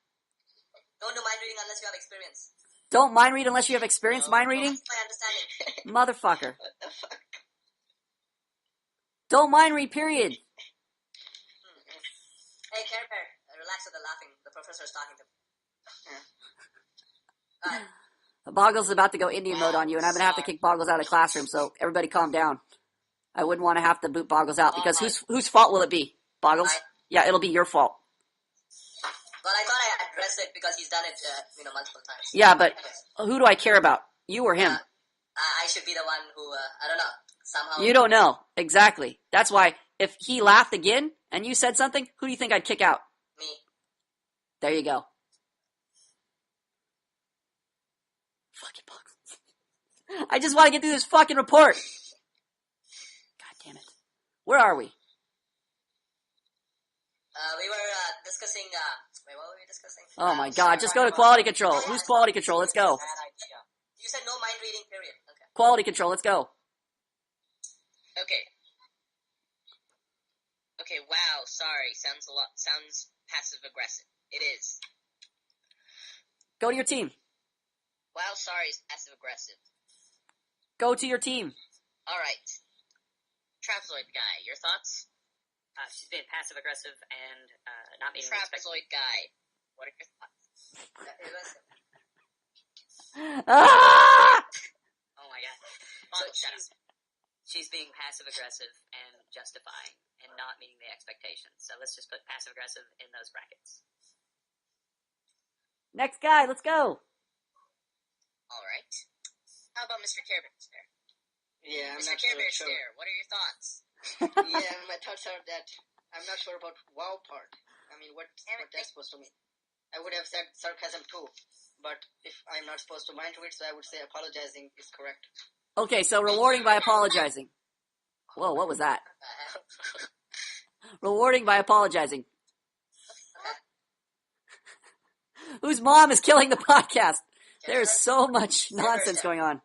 Don't do mind reading unless you have experience. Don't mind read unless you have experience mind reading? That's my understanding. Motherfucker. Don't mind read, period. Hey, Care Bear, relax with the laughing. The professor's talking to me. Boggles is about to go Indian mode on you, and I'm going to have to kick Boggles out of the classroom, so everybody calm down. I wouldn't want to have to boot Boggles out, because whose fault will it be? Boggles? Yeah, it'll be your fault. Well, I thought I addressed it because he's done it, multiple times. Yeah, but who do I care about? You or him? I should be the one who, I don't know. somehow. You don't know. Exactly. That's why if he laughed again and you said something, who do you think I'd kick out? Me. There you go. Fucking bugs. I just want to get through this fucking report. God damn it. Where are we? We were discussing. Wait, what were we discussing? Oh my god, just go to quality control. Who's quality control? Let's go. Bad idea. You said no mind reading. Period. Okay. Quality control, let's go. Okay. Okay, wow, sorry. Sounds passive aggressive. It is. Go to your team. Wow, sorry is passive aggressive. Go to your team. Alright. Trapezoid guy, your thoughts? She's being passive aggressive and not meeting Trapezoid guy, what are your thoughts? Ah! Oh my god. So So she's being passive aggressive and justifying and not meeting the expectations. So let's just put passive aggressive in those brackets. Next guy, let's go. Alright. How about Mr. Care Bear Stare? Yeah, I'm Mr. not Care Bear sure. Stare, what are your thoughts? Yeah, my thoughts are that I'm not sure about wow part. I mean, what that's supposed to mean. I would have said sarcasm too, but if I'm not supposed to mind to it, so I would say apologizing is correct. Okay, so rewarding by apologizing. Whoa, what was that? Rewarding by apologizing. Whose mom is killing the podcast? There's so much nonsense going on.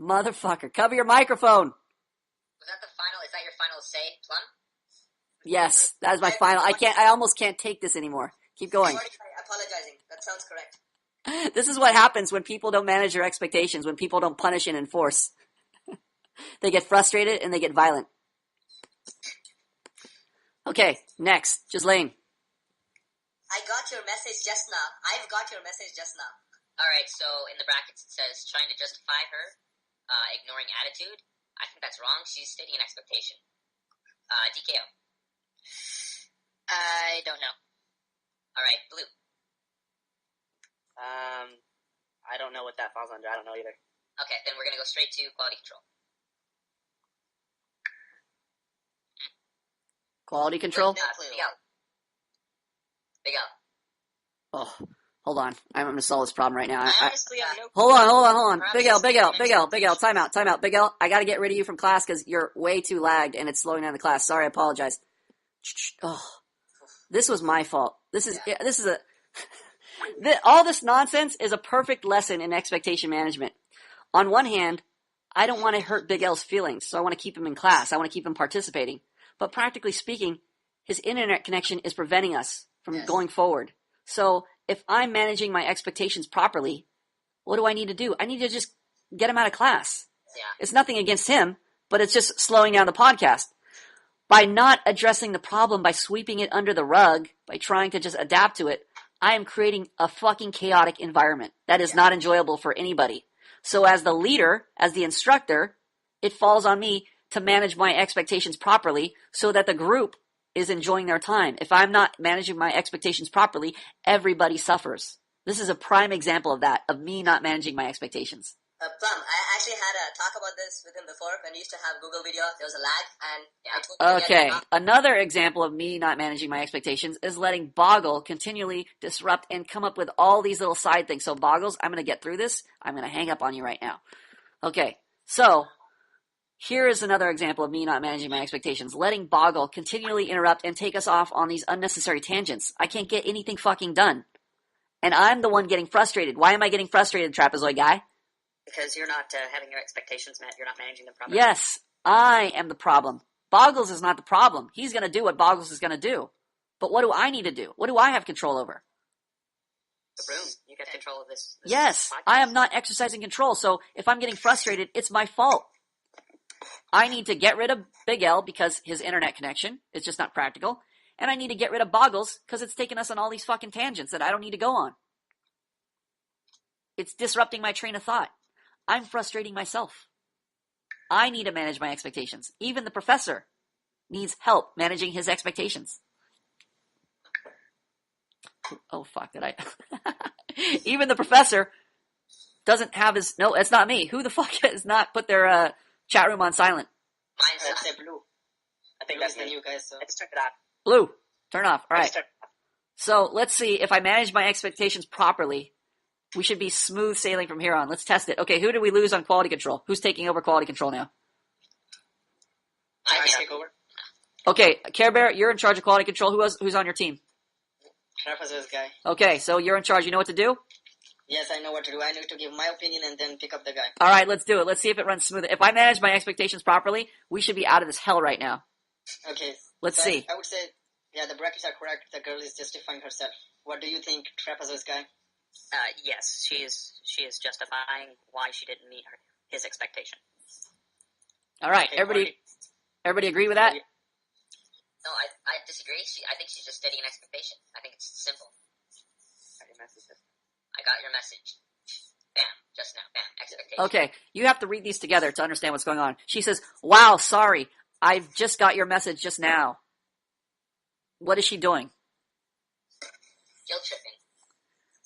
Motherfucker, cover your microphone. Was that the final? Is that your final say, Plum? Yes, that is my final. I almost can't take this anymore. Keep going. Apologizing. That sounds correct. This is what happens when people don't manage their expectations, when people don't punish and enforce. They get frustrated and they get violent. Okay, next, Ghislaine. I got your message just now. I've got your message just now. Alright, so in the brackets it says trying to justify her, ignoring attitude. I think that's wrong. She's stating an expectation. DKO. I don't know. Alright, Blue. I don't know what that falls under. I don't know either. Okay, then we're gonna go straight to quality control. Quality control? Big L. Big L. Oh, hold on. I'm going to solve this problem right now. I honestly have no Hold on. Perhaps Big L, it's Big L. Time out. Big L, I got to get rid of you from class because you're way too lagged and it's slowing down the class. Sorry, I apologize. Oh, this was my fault. All this nonsense is a perfect lesson in expectation management. On one hand, I don't want to hurt Big L's feelings, so I want to keep him in class. I want to keep him participating. But practically speaking, his internet connection is preventing us from going forward. So if I'm managing my expectations properly, what do I need to do? I need to just get him out of class. Yeah. It's nothing against him, but it's just slowing down the podcast. By not addressing the problem, by sweeping it under the rug, by trying to just adapt to it, I am creating a fucking chaotic environment that is not enjoyable for anybody. So as the leader, as the instructor, it falls on me to manage my expectations properly so that the group is enjoying their time. If I'm not managing my expectations properly, everybody suffers. This is a prime example of that, of me not managing my expectations. Plum, I actually had a talk about this with him before when we used to have Google Video. There was a lag, and I told him Okay, another example of me not managing my expectations is letting Boggle continually disrupt and come up with all these little side things. So Boggles, I'm going to get through this. I'm going to hang up on you right now. Okay, so here is another example of me not managing my expectations. Letting Boggle continually interrupt and take us off on these unnecessary tangents. I can't get anything fucking done. And I'm the one getting frustrated. Why am I getting frustrated, Trapezoid guy? Because you're not having your expectations met. You're not managing them properly. Yes, I am the problem. Boggles is not the problem. He's going to do what Boggles is going to do. But what do I need to do? What do I have control over? The room. You got control of this Yes, podcast. I am not exercising control. So if I'm getting frustrated, it's my fault. I need to get rid of Big L because his internet connection is just not practical. And I need to get rid of Boggles because it's taking us on all these fucking tangents that I don't need to go on. It's disrupting my train of thought. I'm frustrating myself. I need to manage my expectations. Even the professor needs help managing his expectations. Oh, fuck, did I? Even the professor doesn't have his... No, it's not me. Who the fuck has not put their Chat room on silent. Mine's I'd say blue. I think Blue that's is the me. new guys, so. I just turned it off. Blue. Turn off. All I right. just turned it off. So let's see if I manage my expectations properly. We should be smooth sailing from here on. Let's test it. Okay, who did we lose on quality control? Who's taking over quality control now? I take over. Okay, Care Bear, you're in charge of quality control. Who's on your team? Trapezoid's guy. Okay, so you're in charge. You know what to do? Yes, I know what to do. I need to give my opinion and then pick up the guy. All right, let's do it. Let's see if it runs smooth. If I manage my expectations properly, we should be out of this hell right now. Okay. Let's so see. I would say, yeah, the brackets are correct. The girl is justifying herself. What do you think, Trapezoid's guy? Yes, she is justifying why she didn't meet his expectation. All right, Okay, everybody agree with that? No, I disagree. I think she's just stating an expectation. I think it's simple. I got your message. Bam, just now. Bam, expectation. Okay, you have to read these together to understand what's going on. She says, wow, sorry, I've just got your message just now. What is she doing? Guilt tripping.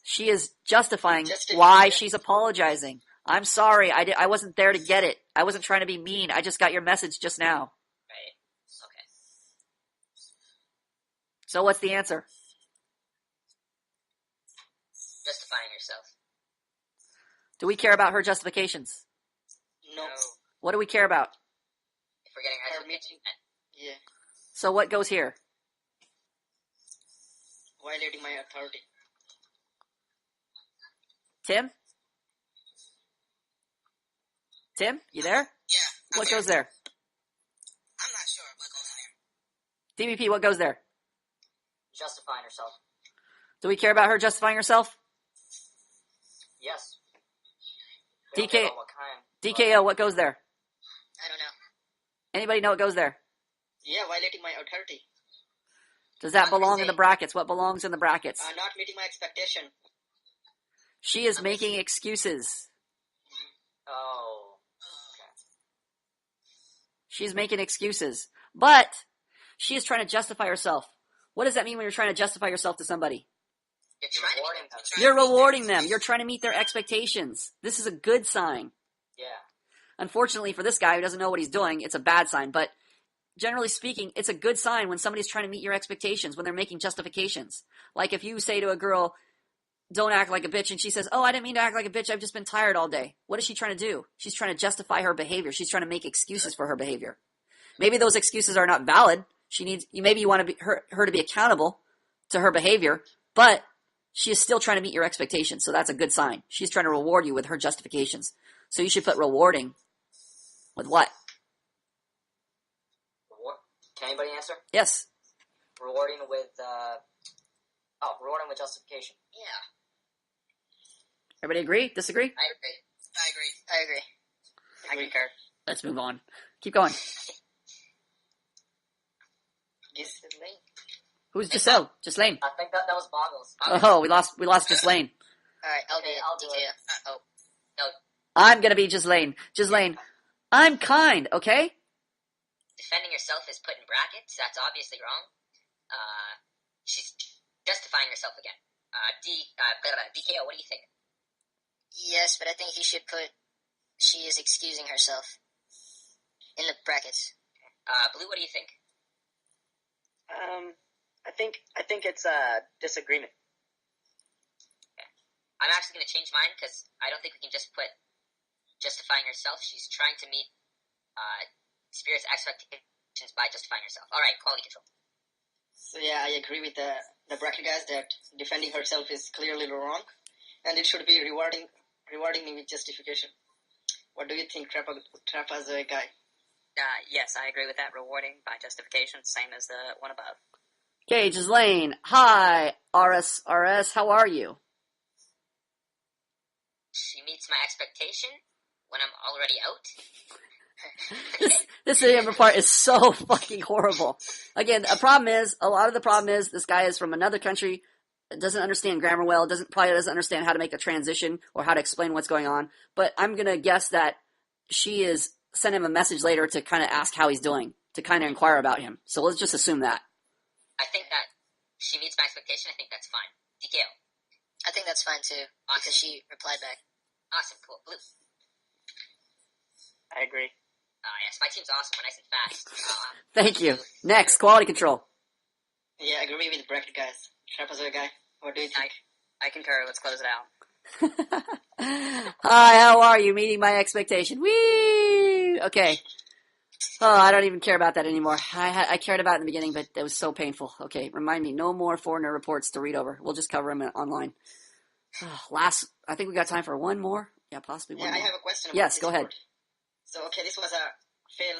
She is justifying Justifying, why yeah. she's apologizing. I'm sorry, I wasn't there to get it. I wasn't trying to be mean. I just got your message just now. Right. Okay. So what's the answer? Justifying yourself. Do we care about her justifications? No. What do we care about? If we're getting our Her expectation meeting. met. Yeah. So what goes here? Violating my authority. Tim? Tim, you there? Yeah. What goes there? I'm not sure what goes in there. DBP, what goes there? Justifying herself. Do we care about her justifying herself? Yes. DK We don't care about what kind, DKO, what goes there? I don't know. Anybody know what goes there? Yeah, violating my authority. Does that belong in the brackets? What belongs in the brackets? Not meeting my expectation. She is making excuses. Oh. Okay. She's making excuses. But she is trying to justify herself. What does that mean when you're trying to justify yourself to somebody? You're trying Rewarding to them. You're rewarding them. You're trying to meet their expectations. This is a good sign. Yeah. Unfortunately for this guy who doesn't know what he's doing, it's a bad sign. But generally speaking, it's a good sign when somebody's trying to meet your expectations, when they're making justifications. Like if you say to a girl, don't act like a bitch, and she says, oh, I didn't mean to act like a bitch, I've just been tired all day. What is she trying to do? She's trying to justify her behavior. She's trying to make excuses for her behavior. Maybe those excuses are not valid. Maybe you want her to be accountable to her behavior, but she is still trying to meet your expectations, so that's a good sign. She's trying to reward you with her justifications. So you should put rewarding with what? Can anybody answer? Yes. Rewarding with, rewarding with justification. Yeah, Everybody agree? Disagree? I agree. I agree. I agree. I concur. Let's move on. Keep going. Ghislaine. Who's Giselle? Ghislaine. I think that was Boggles. Oh, we lost Ghislaine. Alright, I'll Okay, be I'll do it. Oh. No, I'm gonna be Ghislaine. Ghislaine, I'm kind, okay? defending yourself is put in brackets. That's obviously wrong. She's justifying herself again. DKO, what do you think? Yes, but I think he should put she is excusing herself in the brackets. Blue, what do you think? I think it's a disagreement. I'm actually going to change mine because I don't think we can just put justifying herself. She's trying to meet Spirit's expectations by justifying herself. All right, quality control. So yeah, I agree with the bracket guys that defending herself is clearly wrong, and it should be rewarding me with justification. What do you think, Trapezoid guy? Yes, I agree with that. Rewarding by justification, same as the one above. Okay, Ghislaine. Hi, RSRS. How are you? She meets my expectation when I'm already out. This part is so fucking horrible. Again, a lot of the problem is this guy is from another country, doesn't understand grammar well, probably doesn't understand how to make a transition or how to explain what's going on. But I'm gonna guess that she is sent him a message later to kind of ask how he's doing, to kind of inquire about him. So let's just assume that. I think that she meets my expectation. I think that's fine. DKO. I think that's fine too, because she replied back. Awesome, cool. Blue. I agree. Yes, my team's awesome. We're nice and fast. Thank you. Next, quality control. Yeah, I agree with the bracket guys. Trapezoid guy, what do you think? I concur. Let's close it out. Hi, how are you? Meeting my expectation. Whee! Okay. Oh, I don't even care about that anymore. I cared about it in the beginning, but it was so painful. Okay, remind me, no more foreigner reports to read over. We'll just cover them online. I think we got time for one more. Yeah, possibly one more. I have a question. Yes, go ahead. So, okay, this was a fail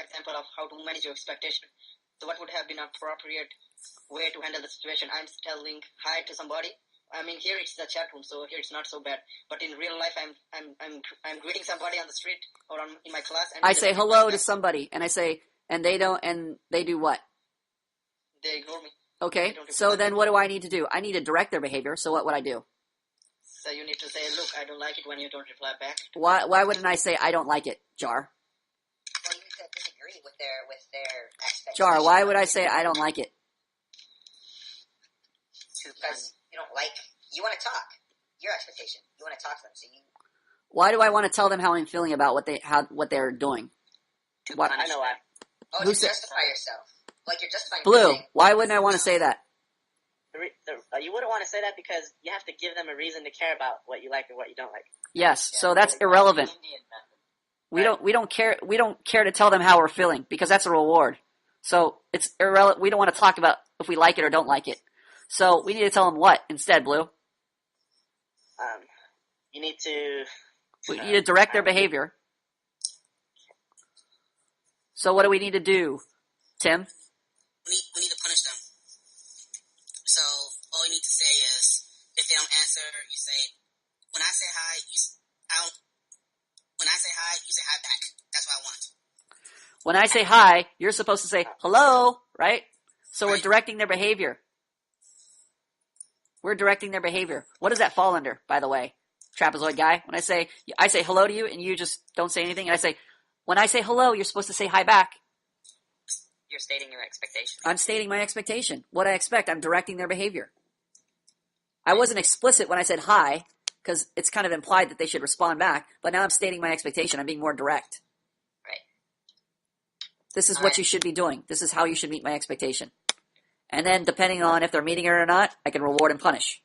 example of how to manage your expectation. So, what would have been an appropriate way to handle the situation? I'm telling hi to somebody. I mean, here it's the chat room, so here it's not so bad. But in real life, I'm greeting somebody on the street or in my class. And I say hello to somebody, and I say, and they do what? They ignore me. Okay, so then what do I need to do? I need to direct their behavior, so what would I do? So you need to say, look, I don't like it when you don't reply back. Why wouldn't I say I don't like it, Jar? Well, you need to disagree with their expectations. Jar, why would I say I don't like it? Because you want to talk. Your expectation. You want to talk to them, so you... Why do I want to tell them how I'm feeling about what they're doing? I know why. Oh, to justify yourself. Like you're justifying... Blue, why wouldn't I want to say that? You wouldn't want to say that because you have to give them a reason to care about what you like and what you don't like. Yes, so that's irrelevant. We don't care to tell them how we're feeling because that's a reward. So it's irrelevant. We don't want to talk about if we like it or don't like it. So we need to tell them what instead, Blue? You need to... We need to direct their behavior. So what do we need to do, Tim? We need to punish them. So all you need to say is, if they don't answer, you say, when I say hi, you say hi back. That's what I want. When I say hi, you're supposed to say hello, right? So we're directing their behavior. We're directing their behavior. What does that fall under, by the way, trapezoid guy? When I say hello to you and you just don't say anything, and I say, when I say hello, you're supposed to say hi back. You're stating your expectation. I'm stating my expectation. What I expect, I'm directing their behavior. I wasn't explicit when I said hi, because it's kind of implied that they should respond back, but now I'm stating my expectation. I'm being more direct. Right. This is what you should be doing. This is how you should meet my expectation. And then, depending on if they're meeting it or not, I can reward and punish.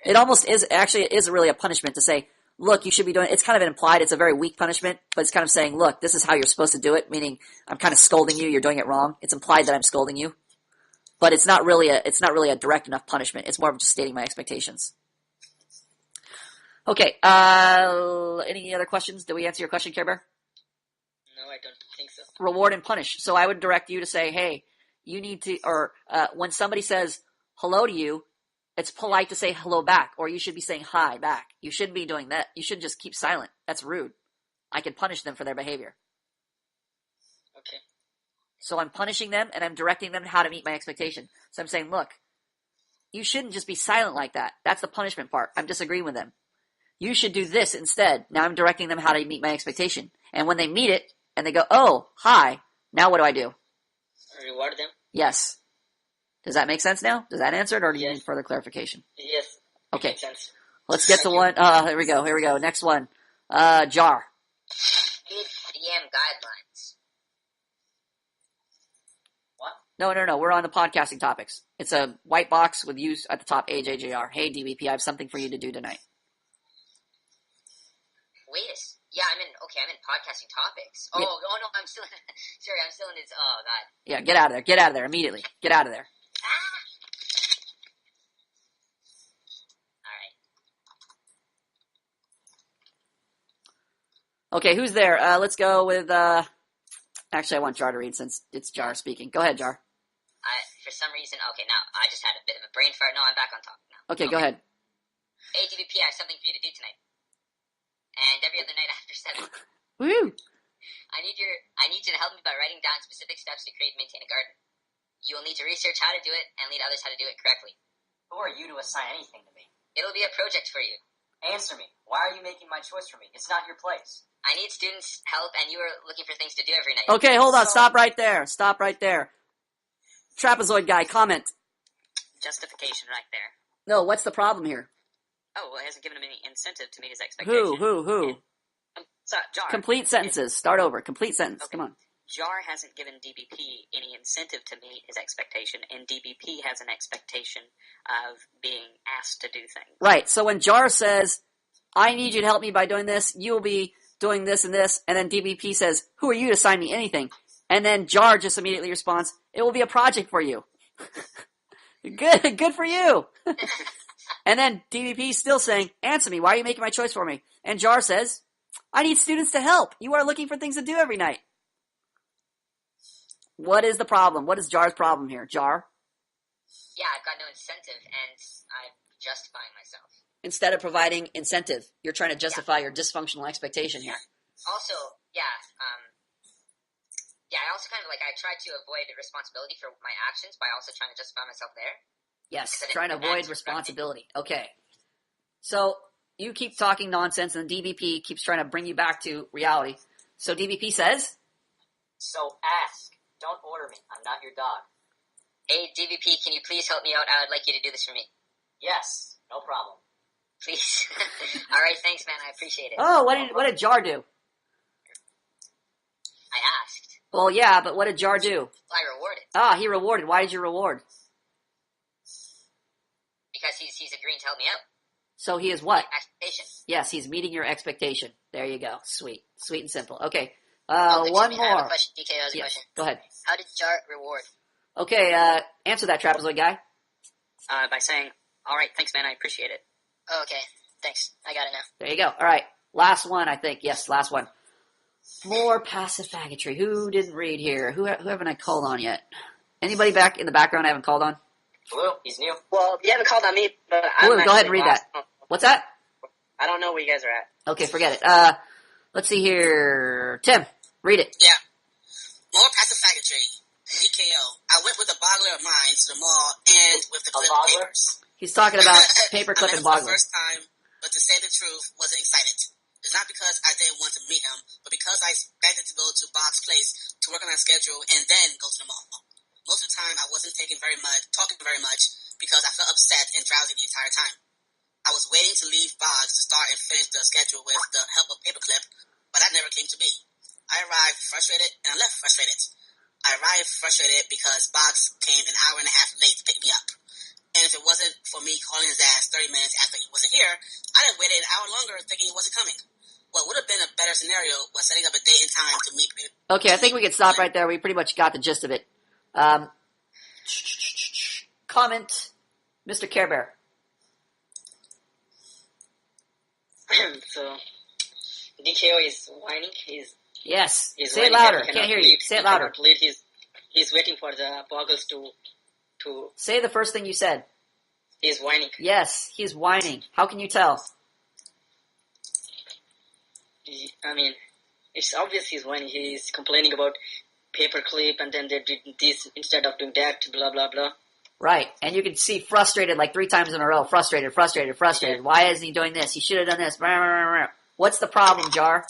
It almost is, actually, it is really a punishment to say, look, you should be doing, it's kind of implied, it's a very weak punishment, but it's kind of saying, look, this is how you're supposed to do it, meaning I'm kind of scolding you, you're doing it wrong. It's implied that I'm scolding you. But it's not really a direct enough punishment. It's more of just stating my expectations. Okay, any other questions? Did we answer your question, Care Bear? No, I don't think so. Reward and punish. So I would direct you to say, hey, you need to, or when somebody says hello to you, it's polite to say hello back, or you should be saying hi back. You shouldn't be doing that. You should just keep silent. That's rude. I can punish them for their behavior. Okay. So I'm punishing them, and I'm directing them how to meet my expectation. So I'm saying, look, you shouldn't just be silent like that. That's the punishment part. I'm disagreeing with them. You should do this instead. Now I'm directing them how to meet my expectation. And when they meet it, and they go, oh, hi, now what do? Reward them? Yes. Does that make sense now? Does that answer it, or do you need further clarification? Yes. Okay. Makes sense. Let's get to one. Here we go. Next one. Jar. DM guidelines. What? No. We're on the podcasting topics. It's a white box with you at the top, AJJR. Hey, DBP, I have something for you to do tonight. Yeah, I'm in podcasting topics. Oh, Yeah. oh no, I'm still in this, oh god. Yeah, get out of there immediately. Get out of there. Alright. Okay, who's there? Let's go with, actually I want Jar to read since it's Jar speaking. Go ahead, Jar. For some reason, okay, now, I just had a bit of a brain fart. No, I'm back on top now. Okay, go ahead. Hey, DVP, I have something for you to do tonight. And every other night after 7. Woo! I need you to help me by writing down specific steps to create and maintain a garden. You will need to research how to do it and lead others how to do it correctly. Who are you to assign anything to me? It'll be a project for you. Answer me. Why are you making my choice for me? It's not your place. I need students' help, and you are looking for things to do every night. Okay, hold on. Stop right there. Trapezoid guy, comment. Justification right there. No, what's the problem here? Oh, well, it hasn't given him any incentive to meet his expectation. Who? Jar. Complete sentences. Start over. Complete sentence. Okay. Come on. Jar hasn't given DBP any incentive to meet his expectation, and DBP has an expectation of being asked to do things. Right. So when Jar says, I need you to help me by doing this, you will be doing this and this, and then DBP says, who are you to assign me anything? And then Jar just immediately responds, it will be a project for you. Good for you. And then DBP still saying, answer me, why are you making my choice for me? And Jar says, I need students to help. You are looking for things to do every night. What is the problem? What is Jar's problem here? Jar? Yeah, I've got no incentive, and I'm justifying myself. Instead of providing incentive, you're trying to justify your dysfunctional expectation here. Also, I also kind of I try to avoid responsibility for my actions by also trying to justify myself there. Yes, trying to avoid responsibility. Okay. So you keep talking nonsense, and the DBP keeps trying to bring you back to reality. So DBP says? So ask. Don't order me. I'm not your dog. Hey, DVP, can you please help me out? I would like you to do this for me. Yes, no problem. Please. All right, thanks, man. I appreciate it. Oh, what did Jar do? I asked. Well, yeah, but what did Jar do? I rewarded. Ah, he rewarded. Why did you reward? Because he's agreeing to help me out. So he is what? Expectation. Yes, he's meeting your expectation. There you go. Sweet. Sweet and simple. Okay. One more. I have a question. DK has a Yes, question. go ahead. How did Jar reward? Okay, answer that, Trapezoid guy. By saying, all right, thanks, man, I appreciate it. Oh, okay. Thanks. I got it now. There you go. All right. Last one, I think. Yes, last one. More passive faggotry. Who didn't read here? Who haven't I called on yet? Anybody back in the background I haven't called on? Blue, he's new. Well, you haven't called on me, but I'm Blue, go ahead and read that. What's that? I don't know where you guys are at. Okay, forget it. Let's see here. Tim, read it. Yeah. More passive faggotry. DKO. I went with a boggler of mine to the mall and with the clip papers. He's talking about paperclip and I met him for boggler. the first time, but to say the truth, wasn't excited. It's not because I didn't want to meet him, but because I expected to go to Bob's place to work on that schedule and then go to the mall. Most of the time, I wasn't talking very much because I felt upset and drowsy the entire time. I was waiting to leave Bob's to start and finish the schedule with the help of paperclip, but that never came to be. I arrived frustrated and I left frustrated. I arrived frustrated because Boggs came an hour and a half late to pick me up. And if it wasn't for me calling his ass 30 minutes after he wasn't here, I'd have waited an hour longer thinking he wasn't coming. What would have been a better scenario was setting up a date and time to meet me. Okay, I think we can stop right there. We pretty much got the gist of it. Comment, Mr. Care Bear. So, DKO is whining. Yes. He's Say it whining louder. that he Can't hear cannot you. lead. Say it He louder. cannot lead. He's waiting for the boggles to. Say the first thing you said. He's whining. Yes, he's whining. How can you tell? I mean, it's obvious he's whining. He's complaining about paperclip, and then they did this instead of doing that. Blah blah blah. Right. And you can see frustrated like 3 times in a row. Frustrated. Yeah. Why isn't he doing this? He should have done this. What's the problem, Jar?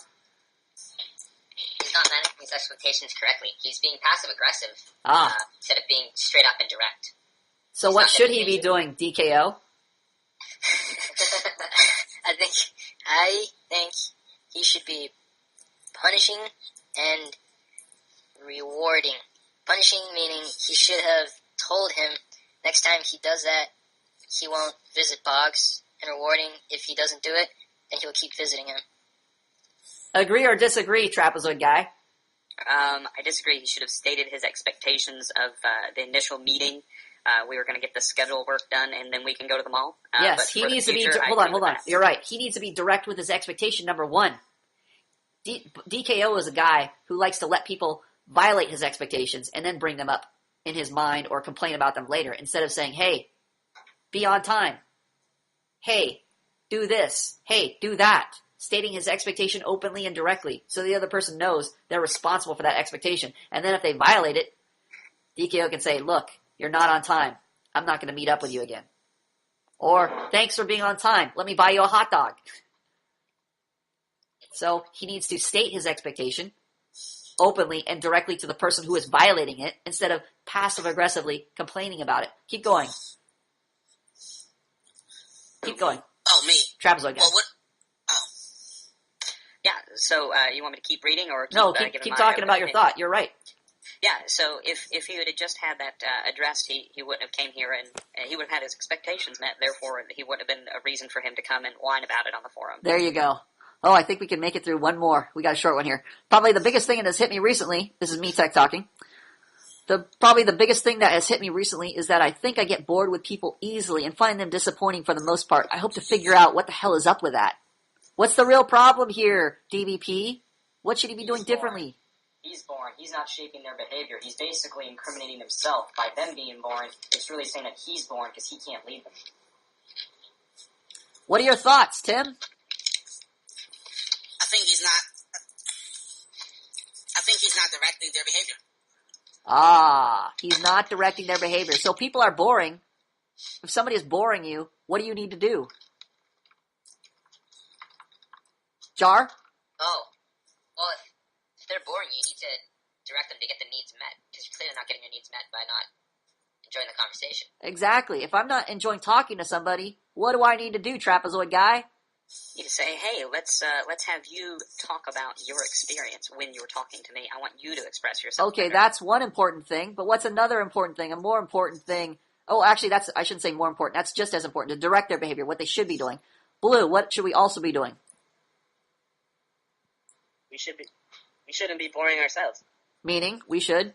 He's not managing his expectations correctly. He's being passive-aggressive instead of being straight up and direct. So what should he be doing, DKO? I think he should be punishing and rewarding. Punishing meaning he should have told him next time he does that, he won't visit Boggs, and rewarding if he doesn't do it, then he'll keep visiting him. Agree or disagree, Trapezoid guy? I disagree. He should have stated his expectations of the initial meeting. We were going to get the schedule work done, and then we can go to the mall. Yes, he needs to be... Hold on. You're right. He needs to be direct with his expectation, number one. DKO is a guy who likes to let people violate his expectations and then bring them up in his mind or complain about them later, instead of saying, hey, be on time. Hey, do this. Hey, do that. Stating his expectation openly and directly so the other person knows they're responsible for that expectation. And then if they violate it, DKO can say, look, you're not on time. I'm not going to meet up with you again. Or, thanks for being on time. Let me buy you a hot dog. So he needs to state his expectation openly and directly to the person who is violating it instead of passive-aggressively complaining about it. Keep going. Keep going. Oh, me. Trapezoid guy. Well, what? Oh. Yeah, so you want me to keep reading or keep, No, giving keep my talking about your opinion? thought. You're right. Yeah, so if he would have just had that addressed, he wouldn't have came here and he would have had his expectations met. Therefore, he wouldn't have been a reason for him to come and whine about it on the forum. There you go. Oh, I think we can make it through one more. We got a short one here. Probably the biggest thing that has hit me recently, this is me tech talking. Probably the biggest thing that has hit me recently is that I think I get bored with people easily and find them disappointing for the most part. I hope to figure out what the hell is up with that. What's the real problem here, DVP? What should he be doing differently? He's boring. He's not shaping their behavior. He's basically incriminating himself by them being boring. It's really saying that he's boring because he can't lead them. What are your thoughts, Tim? I think he's not directing their behavior. Ah, he's not directing their behavior. So people are boring. If somebody is boring you, what do you need to do? Jar? Oh, well, if they're boring, you need to direct them to get the needs met, because you're clearly not getting your needs met by not enjoying the conversation. Exactly. If I'm not enjoying talking to somebody, what do I need to do, trapezoid guy? You need to say, hey, let's have you talk about your experience when you were talking to me. I want you to express yourself. Okay, better. that's one important thing, but what's another important thing? A more important thing. Oh, actually, I shouldn't say more important. That's just as important, to direct their behavior, what they should be doing. Blue, what should we also be doing? We shouldn't be boring ourselves. Meaning, we should?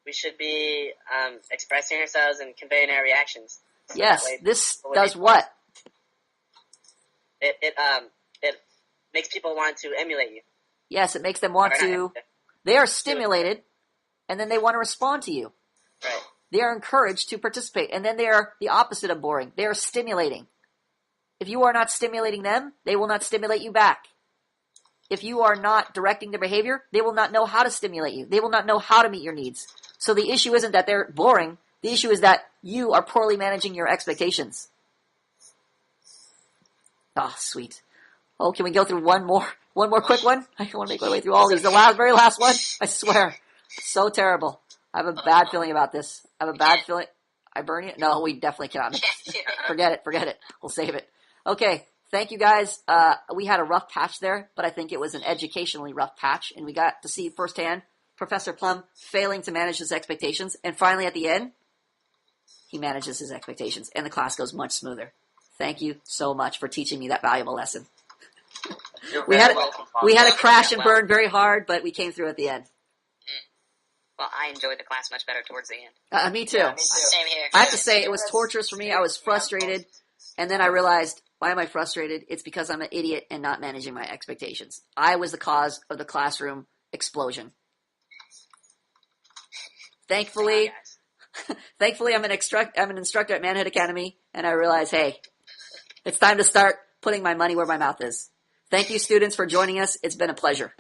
We should be expressing ourselves and conveying our reactions. So Yes, that way this people would does be- what? It makes people want to emulate you. Yes, it makes them want Or not to. emulate. They are stimulated, and then they want to respond to you. Right. They are encouraged to participate, and then they are the opposite of boring. They are stimulating. If you are not stimulating them, they will not stimulate you back. If you are not directing their behavior, they will not know how to stimulate you. They will not know how to meet your needs. So the issue isn't that they're boring. The issue is that you are poorly managing your expectations. Ah, sweet. Oh, can we go through one more quick one? I want to make my way through all these. The very last one, I swear. So terrible. I have a bad feeling about this. I have a bad feeling. I burn you? No, we definitely cannot. Forget it. We'll save it. Okay. Thank you guys. We had a rough patch there, but I think it was an educationally rough patch, and we got to see firsthand Professor Plum failing to manage his expectations, and finally at the end, he manages his expectations, and the class goes much smoother. Thank you so much for teaching me that valuable lesson. We had to crash and burn very hard, but we came through at the end. Well, I enjoyed the class much better towards the end. Me too. Yeah, me too. Same here. I have to say, it was torturous for me. I was frustrated, and then I realized, why am I frustrated? It's because I'm an idiot and not managing my expectations. I was the cause of the classroom explosion. Thankfully, I'm an instructor at Manhood Academy, and I realize, hey, it's time to start putting my money where my mouth is. Thank you, students, for joining us. It's been a pleasure.